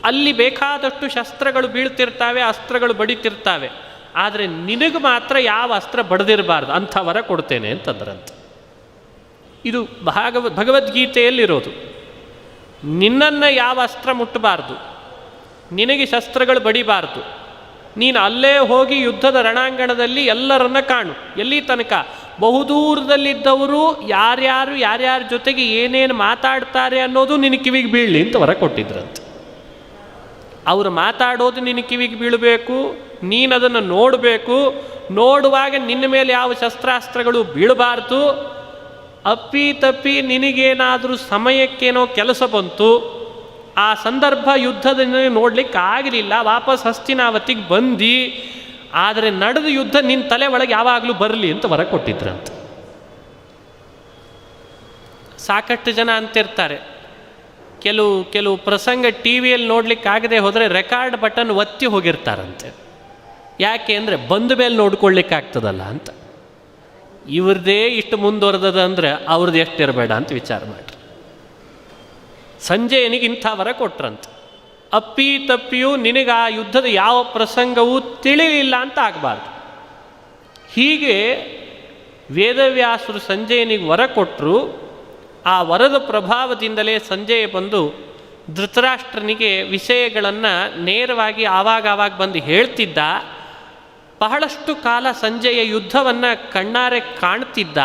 ಅಲ್ಲಿ ಬೇಕಾದಷ್ಟು ಶಸ್ತ್ರಗಳು ಬೀಳ್ತಿರ್ತಾವೆ, ಅಸ್ತ್ರಗಳು ಬಡಿತಿರ್ತಾವೆ, ಆದರೆ ನಿನಗೆ ಮಾತ್ರ ಯಾವ ಅಸ್ತ್ರ ಬಡ್ದಿರಬಾರ್ದು, ಅಂಥ ವರ ಕೊಡ್ತೇನೆ ಅಂತಂದ್ರಂತೆ. ಇದು ಭಗವದ್ಗೀತೆಯಲ್ಲಿರೋದು. ನಿನ್ನನ್ನು ಯಾವ ಅಸ್ತ್ರ ಮುಟ್ಟಬಾರ್ದು, ನಿನಗೆ ಶಸ್ತ್ರಗಳು ಬಡಿಬಾರ್ದು, ನೀನು ಅಲ್ಲೇ ಹೋಗಿ ಯುದ್ಧದ ರಣಾಂಗಣದಲ್ಲಿ ಎಲ್ಲರನ್ನ ಕಾಣು. ಎಲ್ಲಿ ತನಕ? ಬಹುದೂರದಲ್ಲಿದ್ದವರು ಯಾರ್ಯಾರ ಜೊತೆಗೆ ಏನೇನು ಮಾತಾಡ್ತಾರೆ ಅನ್ನೋದು ನಿನ್ನ ಕಿವಿಗೆ ಬೀಳಲಿ ಅಂತ ವರ ಕೊಟ್ಟಿದ್ರಂತೆ. ಅವರು ಮಾತಾಡೋದು ನಿನ್ನ ಕಿವಿಗೆ ಬೀಳಬೇಕು, ನೀನು ಅದನ್ನು ನೋಡಬೇಕು. ನೋಡುವಾಗ ನಿನ್ನ ಮೇಲೆ ಯಾವ ಶಸ್ತ್ರಾಸ್ತ್ರಗಳು ಬೀಳಬಾರ್ದು. ಅಪ್ಪಿ ತಪ್ಪಿ ನಿನಗೇನಾದರೂ ಸಮಯಕ್ಕೇನೋ ಕೆಲಸ ಬಂತು, ಆ ಸಂದರ್ಭ ಯುದ್ಧದಿಂದ ನೋಡ್ಲಿಕ್ಕೆ ಆಗಲಿಲ್ಲ, ವಾಪಸ್ ಹಸ್ತಿನಾವತಿಗೆ ಬಂದು, ಆದರೆ ನಡೆದ ಯುದ್ಧ ನಿನ್ನ ತಲೆ ಒಳಗೆ ಯಾವಾಗಲೂ ಬರಲಿ ಅಂತ ವರ ಕೊಟ್ಟಿದ್ರಂತ. ಸಾಕಷ್ಟು ಜನ ಅಂತಿರ್ತಾರೆ, ಕೆಲವು ಪ್ರಸಂಗ ಟಿ ವಿಯಲ್ಲಿ ನೋಡ್ಲಿಕ್ಕೆ ಆಗದೆ ಹೋದರೆ ರೆಕಾರ್ಡ್ ಬಟನ್ ಒತ್ತಿ ಹೋಗಿರ್ತಾರಂತೆ. ಯಾಕೆ ಅಂದರೆ ಬಂದ ಮೇಲೆ ನೋಡ್ಕೊಳ್ಳಿಕ್ಕೆ ಆಗ್ತದಲ್ಲ ಅಂತ. ಇವ್ರದ್ದೇ ಇಷ್ಟು ಮುಂದುವರೆದದ ಅಂದರೆ ಅವ್ರದ್ದು ಎಷ್ಟಿರಬೇಡ ಅಂತ ವಿಚಾರ ಮಾಡಿರಿ. ಸಂಜಯನಿಗೆ ಇಂಥ ವರ ಕೊಟ್ರಂತೆ. ಅಪ್ಪಿ ತಪ್ಪಿಯೂ ನಿನಗೆ ಆ ಯುದ್ಧದ ಯಾವ ಪ್ರಸಂಗವೂ ತಿಳಿಲಿಲ್ಲ ಅಂತ ಆಗಬಾರ್ದು. ಹೀಗೆ ವೇದವ್ಯಾಸರು ಸಂಜಯನಿಗೆ ವರ ಕೊಟ್ಟರು. ಆ ವರದ ಪ್ರಭಾವದಿಂದಲೇ ಸಂಜಯ ಬಂದು ಧೃತರಾಷ್ಟ್ರನಿಗೆ ವಿಷಯಗಳನ್ನು ನೇರವಾಗಿ ಆವಾಗ ಬಂದು ಹೇಳ್ತಿದ್ದ. ಬಹಳಷ್ಟು ಕಾಲ ಸಂಜಯ ಯುದ್ಧವನ್ನು ಕಣ್ಣಾರೆ ಕಾಣ್ತಿದ್ದ.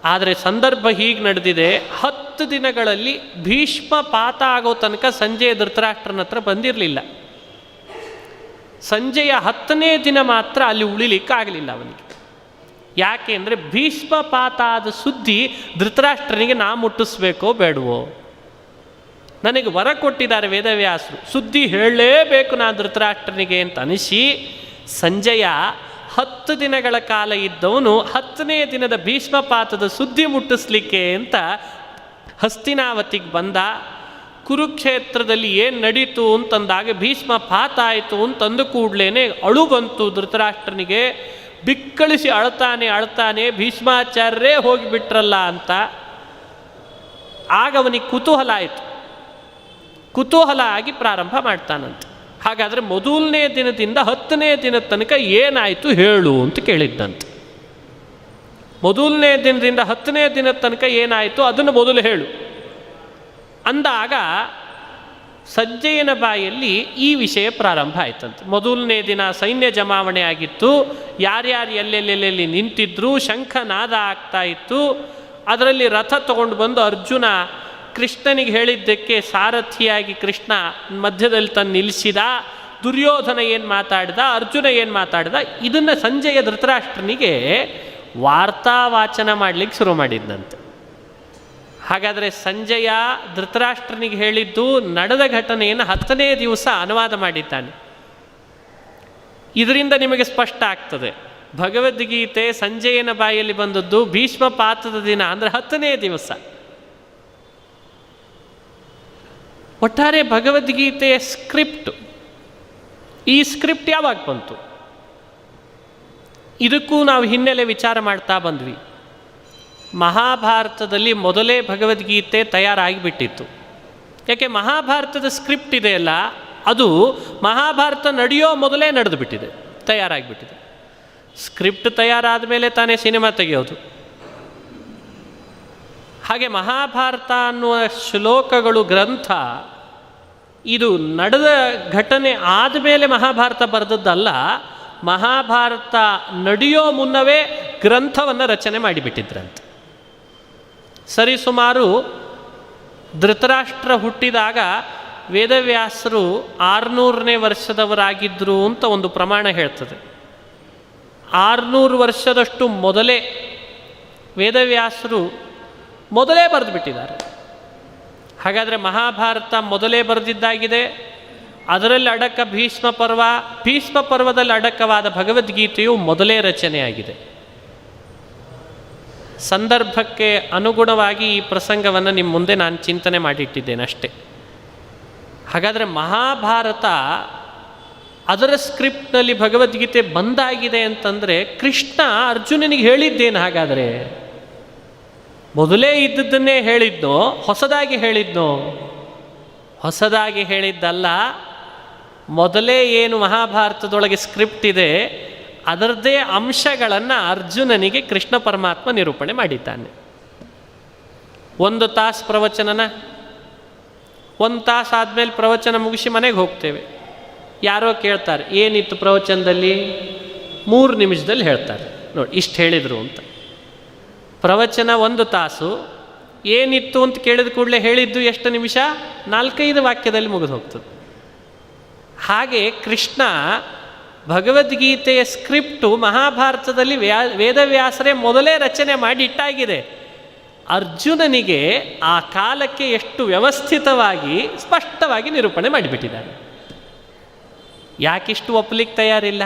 ಆದರೆ ಸಂದರ್ಭ ಹೀಗೆ ನಡೆದಿದೆ, 10 ದಿನಗಳಲ್ಲಿ ಭೀಷ್ಮ ಪಾತ ಆಗೋ ತನಕ ಸಂಜಯ ಧೃತರಾಷ್ಟ್ರನ ಹತ್ರ ಬಂದಿರಲಿಲ್ಲ. ಸಂಜಯ 10ನೇ ದಿನ ಮಾತ್ರ ಅಲ್ಲಿ ಉಳಿಲಿಕ್ಕಾಗಲಿಲ್ಲ ಅವನಿಗೆ. ಯಾಕೆ ಅಂದರೆ ಭೀಷ್ಮ ಪಾತ ಆದ ಸುದ್ದಿ ಧೃತರಾಷ್ಟ್ರನಿಗೆ ನಾ ಮುಟ್ಟಿಸ್ಬೇಕೋ ಬೇಡವೋ? ನನಗೆ ವರ ಕೊಟ್ಟಿದ್ದಾರೆ ವೇದವ್ಯಾಸರು, ಸುದ್ದಿ ಹೇಳಲೇಬೇಕು ನಾನು ಧೃತರಾಷ್ಟ್ರನಿಗೆ ಅಂತ ಅನಿಸಿ ಸಂಜಯ 10 ದಿನಗಳ ಕಾಲ ಇದ್ದವನು 10ನೇ ದಿನದ ಭೀಷ್ಮಪಾತದ ಸುದ್ದಿ ಮುಟ್ಟಿಸ್ಲಿಕ್ಕೆ ಅಂತ ಹಸ್ತಿನಾವತಿಗೆ ಬಂದ. ಕುರುಕ್ಷೇತ್ರದಲ್ಲಿ ಏನು ನಡೀತು ಅಂತಂದಾಗ ಭೀಷ್ಮ ಪಾತ ಆಯಿತು ಅಂತಂದು ಕೂಡಲೇ ಅಳು ಬಂತು ಧೃತರಾಷ್ಟ್ರನಿಗೆ. ಬಿಕ್ಕಳಿಸಿ ಅಳ್ತಾನೆ ಭೀಷ್ಮಾಚಾರ್ಯರೇ ಹೋಗಿಬಿಟ್ರಲ್ಲ ಅಂತ. ಆಗ ಅವನಿಗೆ ಕುತೂಹಲ ಆಯಿತು. ಕುತೂಹಲ ಆಗಿ ಪ್ರಾರಂಭ ಮಾಡ್ತಾನಂತೆ. ಹಾಗಾದರೆ ಮೊದಲನೇ ದಿನದಿಂದ 10ನೇ ದಿನದ ತನಕ ಏನಾಯಿತು ಹೇಳು ಅಂತ ಕೇಳಿದ್ದಂತೆ. ಮೊದಲನೇ ದಿನದಿಂದ 10ನೇ ದಿನದ ತನಕ ಏನಾಯಿತು ಅದನ್ನು ಮೊದಲು ಹೇಳು ಅಂದಾಗ ಸಂಜಯನ ಬಾಯಲ್ಲಿ ಈ ವಿಷಯ ಪ್ರಾರಂಭ ಆಯ್ತಂತೆ. ಮೊದಲನೇ ದಿನ ಸೈನ್ಯ ಜಮಾವಣೆ ಆಗಿತ್ತು, ಯಾರ್ಯಾರು ಎಲ್ಲೆಲ್ಲೆಲ್ಲಿ ನಿಂತಿದ್ರು, ಶಂಖನಾದ ಆಗ್ತಾ ಇತ್ತು. ಅದರಲ್ಲಿ ರಥ ತಗೊಂಡು ಬಂದು ಅರ್ಜುನ ಕೃಷ್ಣನಿಗೆ ಹೇಳಿದ್ದಕ್ಕೆ ಸಾರಥಿಯಾಗಿ ಕೃಷ್ಣ ಮಧ್ಯದಲ್ಲಿ ತಂದು ನಿಲ್ಲಿಸಿದ. ದುರ್ಯೋಧನ ಏನು ಮಾತಾಡಿದ, ಅರ್ಜುನ ಏನು ಮಾತಾಡಿದ, ಇದನ್ನು ಸಂಜಯ ಧೃತರಾಷ್ಟ್ರನಿಗೆ ವಾರ್ತಾವಾಚನ ಮಾಡಲಿಕ್ಕೆ ಶುರು ಮಾಡಿದ್ದಂತೆ. ಹಾಗಾದರೆ ಸಂಜಯ ಧೃತರಾಷ್ಟ್ರನಿಗೆ ಹೇಳಿದ್ದು ನಡೆದ ಘಟನೆಯನ್ನು 10ನೇ ದಿವಸ ಅನುವಾದ ಮಾಡಿದ್ದಾನೆ. ಇದರಿಂದ ನಿಮಗೆ ಸ್ಪಷ್ಟ ಆಗ್ತದೆ ಭಗವದ್ಗೀತೆ ಸಂಜಯನ ಬಾಯಲ್ಲಿ ಬಂದದ್ದು ಭೀಷ್ಮ ಪಾತದ ದಿನ ಅಂದರೆ 10ನೇ ದಿವಸ. ಒಟ್ಟಾರೆ ಭಗವದ್ಗೀತೆಯ ಸ್ಕ್ರಿಪ್ಟ್, ಈ ಸ್ಕ್ರಿಪ್ಟ್ ಯಾವಾಗ ಬಂತು? ಇದಕ್ಕೂ ನಾವು ಹಿನ್ನೆಲೆ ವಿಚಾರ ಮಾಡ್ತಾ ಬಂದ್ವಿ. ಮಹಾಭಾರತದಲ್ಲಿ ಮೊದಲೇ ಭಗವದ್ಗೀತೆ ತಯಾರಾಗಿಬಿಟ್ಟಿತ್ತು. ಯಾಕೆ? ಮಹಾಭಾರತದ ಸ್ಕ್ರಿಪ್ಟ್ ಇದೆಯಲ್ಲ, ಅದು ಮಹಾಭಾರತ ನಡೆಯೋ ಮೊದಲೇ ನಡೆದು ಬಿಟ್ಟಿದೆ, ತಯಾರಾಗಿಬಿಟ್ಟಿದೆ. ಸ್ಕ್ರಿಪ್ಟ್ ತಯಾರಾದ ಮೇಲೆ ತಾನೇ ಸಿನಿಮಾ ತೆಗೆಯೋದು. ಹಾಗೆ ಮಹಾಭಾರತ ಅನ್ನುವ ಶ್ಲೋಕಗಳು ಗ್ರಂಥ ಇದು ನಡೆದ ಘಟನೆ ಆದಮೇಲೆ ಮಹಾಭಾರತ ಬರೆದದ್ದಲ್ಲ. ಮಹಾಭಾರತ ನಡೆಯೋ ಮುನ್ನವೇ ಗ್ರಂಥವನ್ನು ರಚನೆ ಮಾಡಿಬಿಟ್ಟಿದ್ರಂತೆ. ಸರಿಸುಮಾರು ಧೃತರಾಷ್ಟ್ರ ಹುಟ್ಟಿದಾಗ ವೇದವ್ಯಾಸರು 600ನೇ ವರ್ಷದವರಾಗಿದ್ದರು ಅಂತ ಒಂದು ಪ್ರಮಾಣ ಹೇಳ್ತದೆ. 600 ವರ್ಷದಷ್ಟು ಮೊದಲೇ ವೇದವ್ಯಾಸರು ಮೊದಲೇ ಬರೆದು ಬಿಟ್ಟಿದ್ದಾರೆ. ಹಾಗಾದರೆ ಮಹಾಭಾರತ ಮೊದಲೇ ಬರೆದಿದ್ದಾಗಿದೆ. ಅದರಲ್ಲಿ ಅಡಕ ಭೀಷ್ಮ ಪರ್ವದಲ್ಲಿ ಅಡಕವಾದ ಭಗವದ್ಗೀತೆಯು ಮೊದಲೇ ರಚನೆಯಾಗಿದೆ. ಸಂದರ್ಭಕ್ಕೆ ಅನುಗುಣವಾಗಿ ಈ ಪ್ರಸಂಗವನ್ನು ನಿಮ್ಮ ಮುಂದೆ ನಾನು ಚಿಂತನೆ ಮಾಡಿಟ್ಟಿದ್ದೇನೆ ಅಷ್ಟೇ. ಹಾಗಾದರೆ ಮಹಾಭಾರತ ಅದರ ಸ್ಕ್ರಿಪ್ಟ್ನಲ್ಲಿ ಭಗವದ್ಗೀತೆ ಬಂದಾಗಿದೆ ಅಂತಂದರೆ ಕೃಷ್ಣ ಅರ್ಜುನನಿಗೆ ಹೇಳಿದ್ದೇನು? ಹಾಗಾದರೆ ಮೊದಲೇ ಇದ್ದದ್ದನ್ನೇ ಹೇಳಿದ್ನೋ ಹೊಸದಾಗಿ ಹೇಳಿದ್ನೋ? ಹೊಸದಾಗಿ ಹೇಳಿದ್ದಲ್ಲ. ಮೊದಲೇ ಏನು ಮಹಾಭಾರತದೊಳಗೆ ಸ್ಕ್ರಿಪ್ಟ್ ಇದೆ ಅದರದ್ದೇ ಅಂಶಗಳನ್ನು ಅರ್ಜುನನಿಗೆ ಕೃಷ್ಣ ಪರಮಾತ್ಮ ನಿರೂಪಣೆ ಮಾಡಿದ್ದಾನೆ. 1 ತಾಸು ಪ್ರವಚನನ, 1 ತಾಸು ಆದಮೇಲೆ ಪ್ರವಚನ ಮುಗಿಸಿ ಮನೆಗೆ ಹೋಗ್ತೇವೆ. ಯಾರೋ ಕೇಳ್ತಾರೆ ಏನಿತ್ತು ಪ್ರವಚನದಲ್ಲಿ, 3 ನಿಮಿಷದಲ್ಲಿ ಹೇಳ್ತಾರೆ. ನೋಡಿ ಇಷ್ಟು ಹೇಳಿದರು ಅಂತ. ಪ್ರವಚನ 1 ತಾಸು, ಏನಿತ್ತು ಅಂತ ಕೇಳಿದ ಕೂಡಲೇ ಹೇಳಿದ್ದು ಎಷ್ಟು ನಿಮಿಷ? 4-5 ವಾಕ್ಯದಲ್ಲಿ ಮುಗಿದು ಹೋಗ್ತದೆ. ಹಾಗೆ ಕೃಷ್ಣ ಭಗವದ್ಗೀತೆಯ ಸ್ಕ್ರಿಪ್ಟು ಮಹಾಭಾರತದಲ್ಲಿ ವೇದವ್ಯಾಸರೇ ಮೊದಲೇ ರಚನೆ ಮಾಡಿ ಇಟ್ಟಾಗಿದೆ. ಅರ್ಜುನನಿಗೆ ಆ ಕಾಲಕ್ಕೆ ಎಷ್ಟು ವ್ಯವಸ್ಥಿತವಾಗಿ ಸ್ಪಷ್ಟವಾಗಿ ನಿರೂಪಣೆ ಮಾಡಿಬಿಟ್ಟಿದ್ದಾರೆ. ಯಾಕಿಷ್ಟು ಒಪ್ಪಲಿಕ್ಕೆ ತಯಾರಿಲ್ಲ?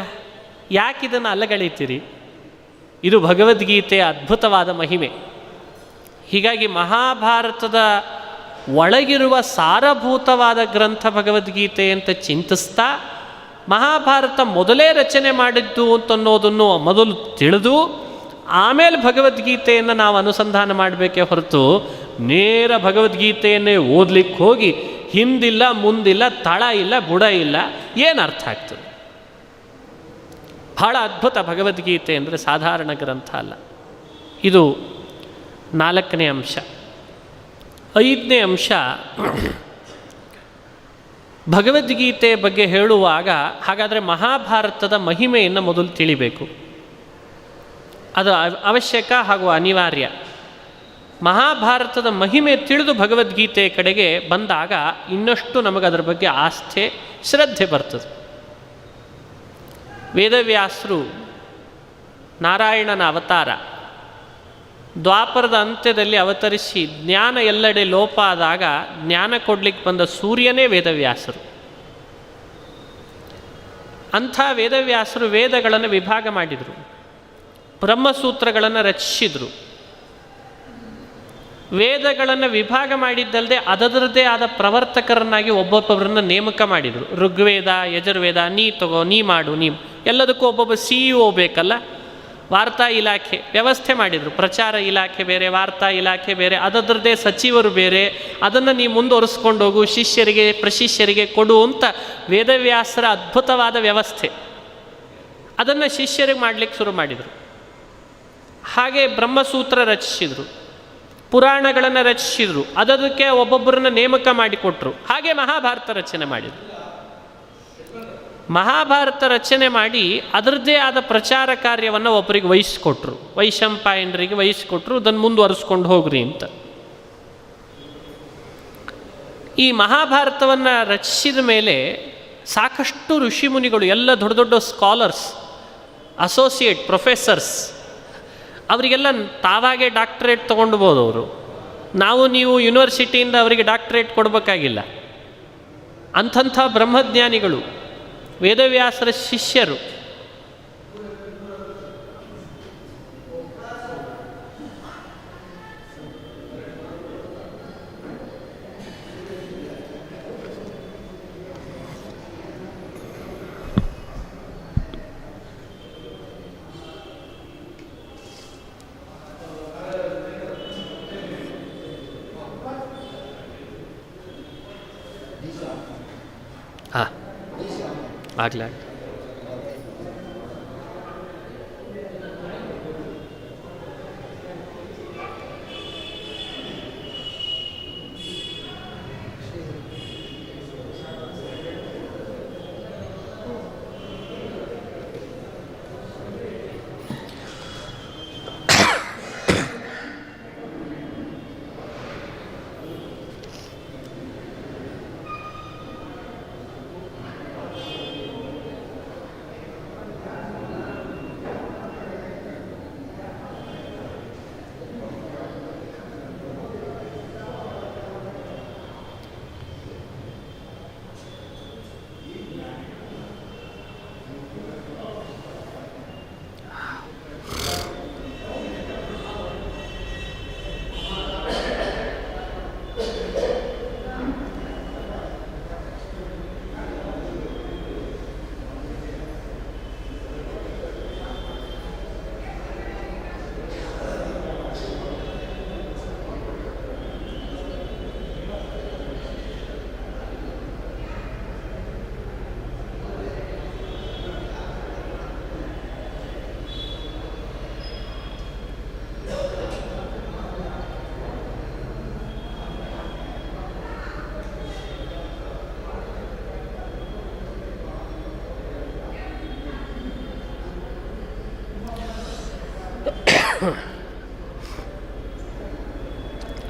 ಯಾಕಿದನ್ನು ಅಲ್ಲಗಳೆಯುತ್ತೀರಿ? ಇದು ಭಗವದ್ಗೀತೆಯ ಅದ್ಭುತವಾದ ಮಹಿಮೆ. ಹೀಗಾಗಿ ಮಹಾಭಾರತದ ಒಳಗಿರುವ ಸಾರಭೂತವಾದ ಗ್ರಂಥ ಭಗವದ್ಗೀತೆ ಅಂತ ಚಿಂತಿಸ್ತಾ, ಮಹಾಭಾರತ ಮೊದಲೇ ರಚನೆ ಮಾಡಿದ್ದು ಅಂತನ್ನೋದನ್ನು ಮೊದಲು ತಿಳಿದು ಆಮೇಲೆ ಭಗವದ್ಗೀತೆಯನ್ನು ನಾವು ಅನುಸಂಧಾನ ಮಾಡಬೇಕೇ ಹೊರತು ನೇರ ಭಗವದ್ಗೀತೆಯನ್ನೇ ಓದಲಿಕ್ಕೆ ಹೋಗಿ ಹಿಂದಿಲ್ಲ ಮುಂದಿಲ್ಲ ತಳ ಇಲ್ಲ ಬುಡ ಇಲ್ಲ ಏನು ಅರ್ಥ ಆಗ್ತದೆ? ಬಹಳ ಅದ್ಭುತ ಭಗವದ್ಗೀತೆ ಅಂದರೆ, ಸಾಧಾರಣ ಗ್ರಂಥ ಅಲ್ಲ. ಇದು 4ನೇ ಅಂಶ. 5ನೇ ಅಂಶ, ಭಗವದ್ಗೀತೆ ಬಗ್ಗೆ ಹೇಳುವಾಗ ಹಾಗಾದರೆ ಮಹಾಭಾರತದ ಮಹಿಮೆಯನ್ನು ಮೊದಲು ತಿಳಿಬೇಕು. ಅದು ಅವಶ್ಯಕ ಹಾಗೂ ಅನಿವಾರ್ಯ. ಮಹಾಭಾರತದ ಮಹಿಮೆ ತಿಳಿದು ಭಗವದ್ಗೀತೆಯ ಕಡೆಗೆ ಬಂದಾಗ ಇನ್ನಷ್ಟು ನಮಗದರ ಬಗ್ಗೆ ಆಸ್ಥೆ, ಶ್ರದ್ಧೆ ಬರ್ತದೆ. ವೇದವ್ಯಾಸರು ನಾರಾಯಣನ ಅವತಾರ, ದ್ವಾಪರದ ಅಂತ್ಯದಲ್ಲಿ ಅವತರಿಸಿ ಜ್ಞಾನ ಎಲ್ಲೆಡೆ ಲೋಪ ಆದಾಗ ಜ್ಞಾನ ಕೊಡ್ಲಿಕ್ಕೆ ಬಂದ ಸೂರ್ಯನೇ ವೇದವ್ಯಾಸರು. ಅಂಥ ವೇದವ್ಯಾಸರು ವೇದಗಳನ್ನು ವಿಭಾಗ ಮಾಡಿದರು, ಬ್ರಹ್ಮಸೂತ್ರಗಳನ್ನು ರಚಿಸಿದರು. ವೇದಗಳನ್ನು ವಿಭಾಗ ಮಾಡಿದ್ದಲ್ಲದೆ ಅದರದ್ದೇ ಆದ ಪ್ರವರ್ತಕರನ್ನಾಗಿ ಒಬ್ಬೊಬ್ಬರನ್ನು ನೇಮಕ ಮಾಡಿದರು. ಋಗ್ವೇದ, ಯಜುರ್ವೇದ, ನೀ ತಗೋ, ನೀ ಮಾಡು, ನೀ ಎಲ್ಲದಕ್ಕೂ ಒಬ್ಬೊಬ್ಬ CEO ಬೇಕಲ್ಲ. ವಾರ್ತಾ ಇಲಾಖೆ ವ್ಯವಸ್ಥೆ ಮಾಡಿದರು. ಪ್ರಚಾರ ಇಲಾಖೆ ಬೇರೆ, ವಾರ್ತಾ ಇಲಾಖೆ ಬೇರೆ, ಅದರದ್ದೇ ಸಚಿವರು ಬೇರೆ. ಅದನ್ನು ನೀವು ಮುಂದುವರಿಸ್ಕೊಂಡು ಹೋಗು, ಶಿಷ್ಯರಿಗೆ ಪ್ರಶಿಷ್ಯರಿಗೆ ಕೊಡು ಅಂತ ವೇದವ್ಯಾಸರ ಅದ್ಭುತವಾದ ವ್ಯವಸ್ಥೆ. ಅದನ್ನು ಶಿಷ್ಯರಿಗೆ ಮಾಡಲಿಕ್ಕೆ ಶುರು ಮಾಡಿದರು. ಹಾಗೆ ಬ್ರಹ್ಮಸೂತ್ರ ರಚಿಸಿದರು, ಪುರಾಣಗಳನ್ನು ರಚಿಸಿದರು, ಅದಕ್ಕೆ ಒಬ್ಬೊಬ್ಬರನ್ನ ನೇಮಕ ಮಾಡಿಕೊಟ್ರು. ಹಾಗೆ ಮಹಾಭಾರತ ರಚನೆ ಮಾಡಿದರು. ಮಹಾಭಾರತ ರಚನೆ ಮಾಡಿ ಅದರದ್ದೇ ಆದ ಪ್ರಚಾರ ಕಾರ್ಯವನ್ನು ಒಬ್ಬರಿಗೆ ವಹಿಸ್ಕೊಟ್ರು, ವೈಶಂಪಾಯನರಿಗೆ ವಹಿಸ್ಕೊಟ್ರು, ಅದನ್ನು ಮುಂದುವರಿಸ್ಕೊಂಡು ಹೋಗ್ರಿ ಅಂತ. ಈ ಮಹಾಭಾರತವನ್ನು ರಚಿಸಿದ ಮೇಲೆ ಸಾಕಷ್ಟು ಋಷಿಮುನಿಗಳು, ಎಲ್ಲ ದೊಡ್ಡ ದೊಡ್ಡ ಸ್ಕಾಲರ್ಸ್, ಅಸೋಸಿಯೇಟ್ ಪ್ರೊಫೆಸರ್ಸ್, ಅವರಿಗೆಲ್ಲ ತಾವಾಗೇ ಡಾಕ್ಟರೇಟ್ ತೊಗೊಂಡ್ಬೋದು. ಅವರು ನಾವು ನೀವು ಯೂನಿವರ್ಸಿಟಿಯಿಂದ ಅವರಿಗೆ ಡಾಕ್ಟರೇಟ್ ಕೊಡಬೇಕಾಗಿಲ್ಲ. ಅಂಥಂಥ ಬ್ರಹ್ಮಜ್ಞಾನಿಗಳು, ವೇದವ್ಯಾಸರ ಶಿಷ್ಯರು. ಆಗಲೇ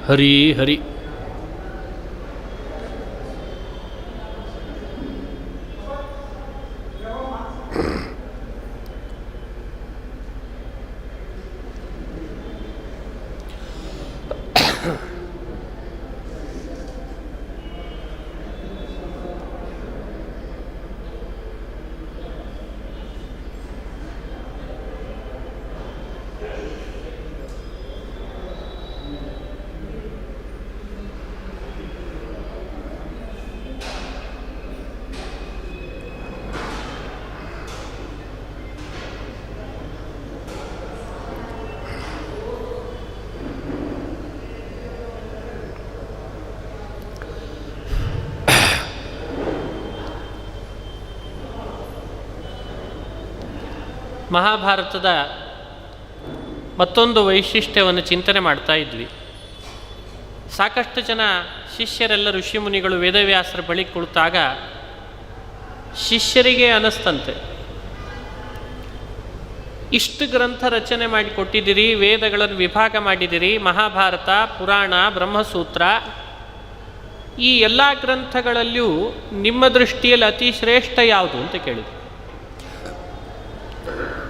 ಹರಿ ಹರಿ. ಮಹಾಭಾರತದ ಮತ್ತೊಂದು ವೈಶಿಷ್ಟ್ಯವನ್ನು ಚಿಂತನೆ ಮಾಡ್ತಾ ಇದ್ವಿ. ಸಾಕಷ್ಟು ಜನ ಶಿಷ್ಯರೆಲ್ಲ ಋಷಿಮುನಿಗಳು ವೇದವ್ಯಾಸರ ಬಳಿ ಕುಳಿತಾಗ ಶಿಷ್ಯರಿಗೆ ಅನ್ನಿಸ್ತಂತೆ, ಇಷ್ಟು ಗ್ರಂಥ ರಚನೆ ಮಾಡಿಕೊಟ್ಟಿದ್ದೀರಿ, ವೇದಗಳನ್ನು ವಿಭಾಗ ಮಾಡಿದ್ದೀರಿ, ಮಹಾಭಾರತ, ಪುರಾಣ, ಬ್ರಹ್ಮಸೂತ್ರ, ಈ ಎಲ್ಲ ಗ್ರಂಥಗಳಲ್ಲಿಯೂ ನಿಮ್ಮ ದೃಷ್ಟಿಯಲ್ಲಿ ಅತಿ ಶ್ರೇಷ್ಠ ಯಾವುದು ಅಂತ ಕೇಳಿದರು.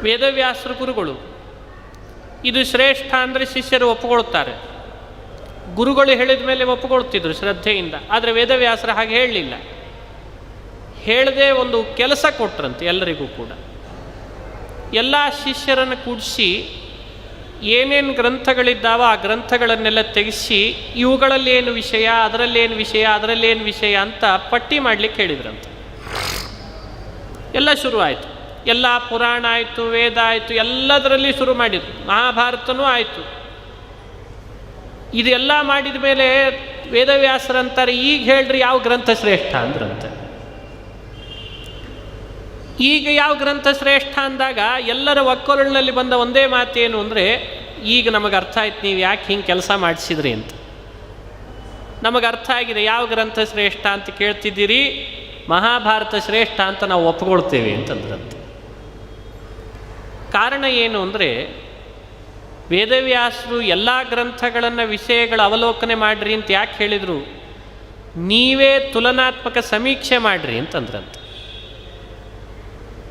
ವೇದವ್ಯಾಸರ ಗುರುಗಳು ಇದು ಶ್ರೇಷ್ಠ ಅಂದರೆ ಶಿಷ್ಯರು ಒಪ್ಪಿಕೊಳ್ತಾರೆ. ಗುರುಗಳು ಹೇಳಿದ ಮೇಲೆ ಒಪ್ಪಿಕೊಳ್ತಿದ್ರು ಶ್ರದ್ಧೆಯಿಂದ. ಆದರೆ ವೇದವ್ಯಾಸರ ಹಾಗೆ ಹೇಳಲಿಲ್ಲ. ಹೇಳದೆ ಒಂದು ಕೆಲಸ ಕೊಟ್ರಂತೆ ಎಲ್ಲರಿಗೂ ಕೂಡ. ಎಲ್ಲ ಶಿಷ್ಯರನ್ನು ಕೂಡಿಸಿ ಏನೇನು ಗ್ರಂಥಗಳಿದ್ದಾವೋ ಆ ಗ್ರಂಥಗಳನ್ನೆಲ್ಲ ತೆಗೆಸಿ ಇವುಗಳಲ್ಲೇನು ವಿಷಯ, ಅದರಲ್ಲೇನು ವಿಷಯ, ಅದರಲ್ಲೇನು ವಿಷಯ ಅಂತ ಪಟ್ಟಿ ಮಾಡಲಿಕ್ಕೆ ಹೇಳಿದ್ರಂತೆ. ಎಲ್ಲ ಶುರುವಾಯಿತು. ಎಲ್ಲ ಪುರಾಣ ಆಯಿತು, ವೇದ ಆಯಿತು, ಎಲ್ಲದರಲ್ಲಿ ಶುರು ಮಾಡಿದರು. ಮಹಾಭಾರತನೂ ಆಯಿತು. ಇದೆಲ್ಲ ಮಾಡಿದ ಮೇಲೆ ವೇದವ್ಯಾಸರಂತಾರೆ, ಈಗ ಹೇಳ್ರಿ ಯಾವ ಗ್ರಂಥ ಶ್ರೇಷ್ಠ ಅಂದ್ರಂತೆ. ಈಗ ಯಾವ ಗ್ರಂಥ ಶ್ರೇಷ್ಠ ಅಂದಾಗ ಎಲ್ಲರ ಒಕ್ಕೊರಳಿನಲ್ಲಿ ಬಂದ ಒಂದೇ ಮಾತೇನು ಅಂದರೆ, ಈಗ ನಮಗೆ ಅರ್ಥ ಆಯ್ತು ನೀವು ಯಾಕೆ ಹಿಂಗೆ ಕೆಲಸ ಮಾಡಿಸಿದ್ರಿ ಅಂತ. ನಮಗೆ ಅರ್ಥ ಆಗಿದೆ ಯಾವ ಗ್ರಂಥ ಶ್ರೇಷ್ಠ ಅಂತ ಕೇಳ್ತಿದ್ದೀರಿ, ಮಹಾಭಾರತ ಶ್ರೇಷ್ಠ ಅಂತ ನಾವು ಒಪ್ಪಿಕೊಳ್ತೇವೆ ಅಂತಂದ್ರಂತೆ. ಕಾರಣ ಏನು ಅಂದರೆ, ವೇದವ್ಯಾಸರು ಎಲ್ಲ ಗ್ರಂಥಗಳನ್ನು ವಿಷಯಗಳ ಅವಲೋಕನೆ ಮಾಡಿರಿ ಅಂತ ಯಾಕೆ ಹೇಳಿದರು, ನೀವೇ ತುಲನಾತ್ಮಕ ಸಮೀಕ್ಷೆ ಮಾಡಿರಿ ಅಂತಂದ್ರಂತೆ.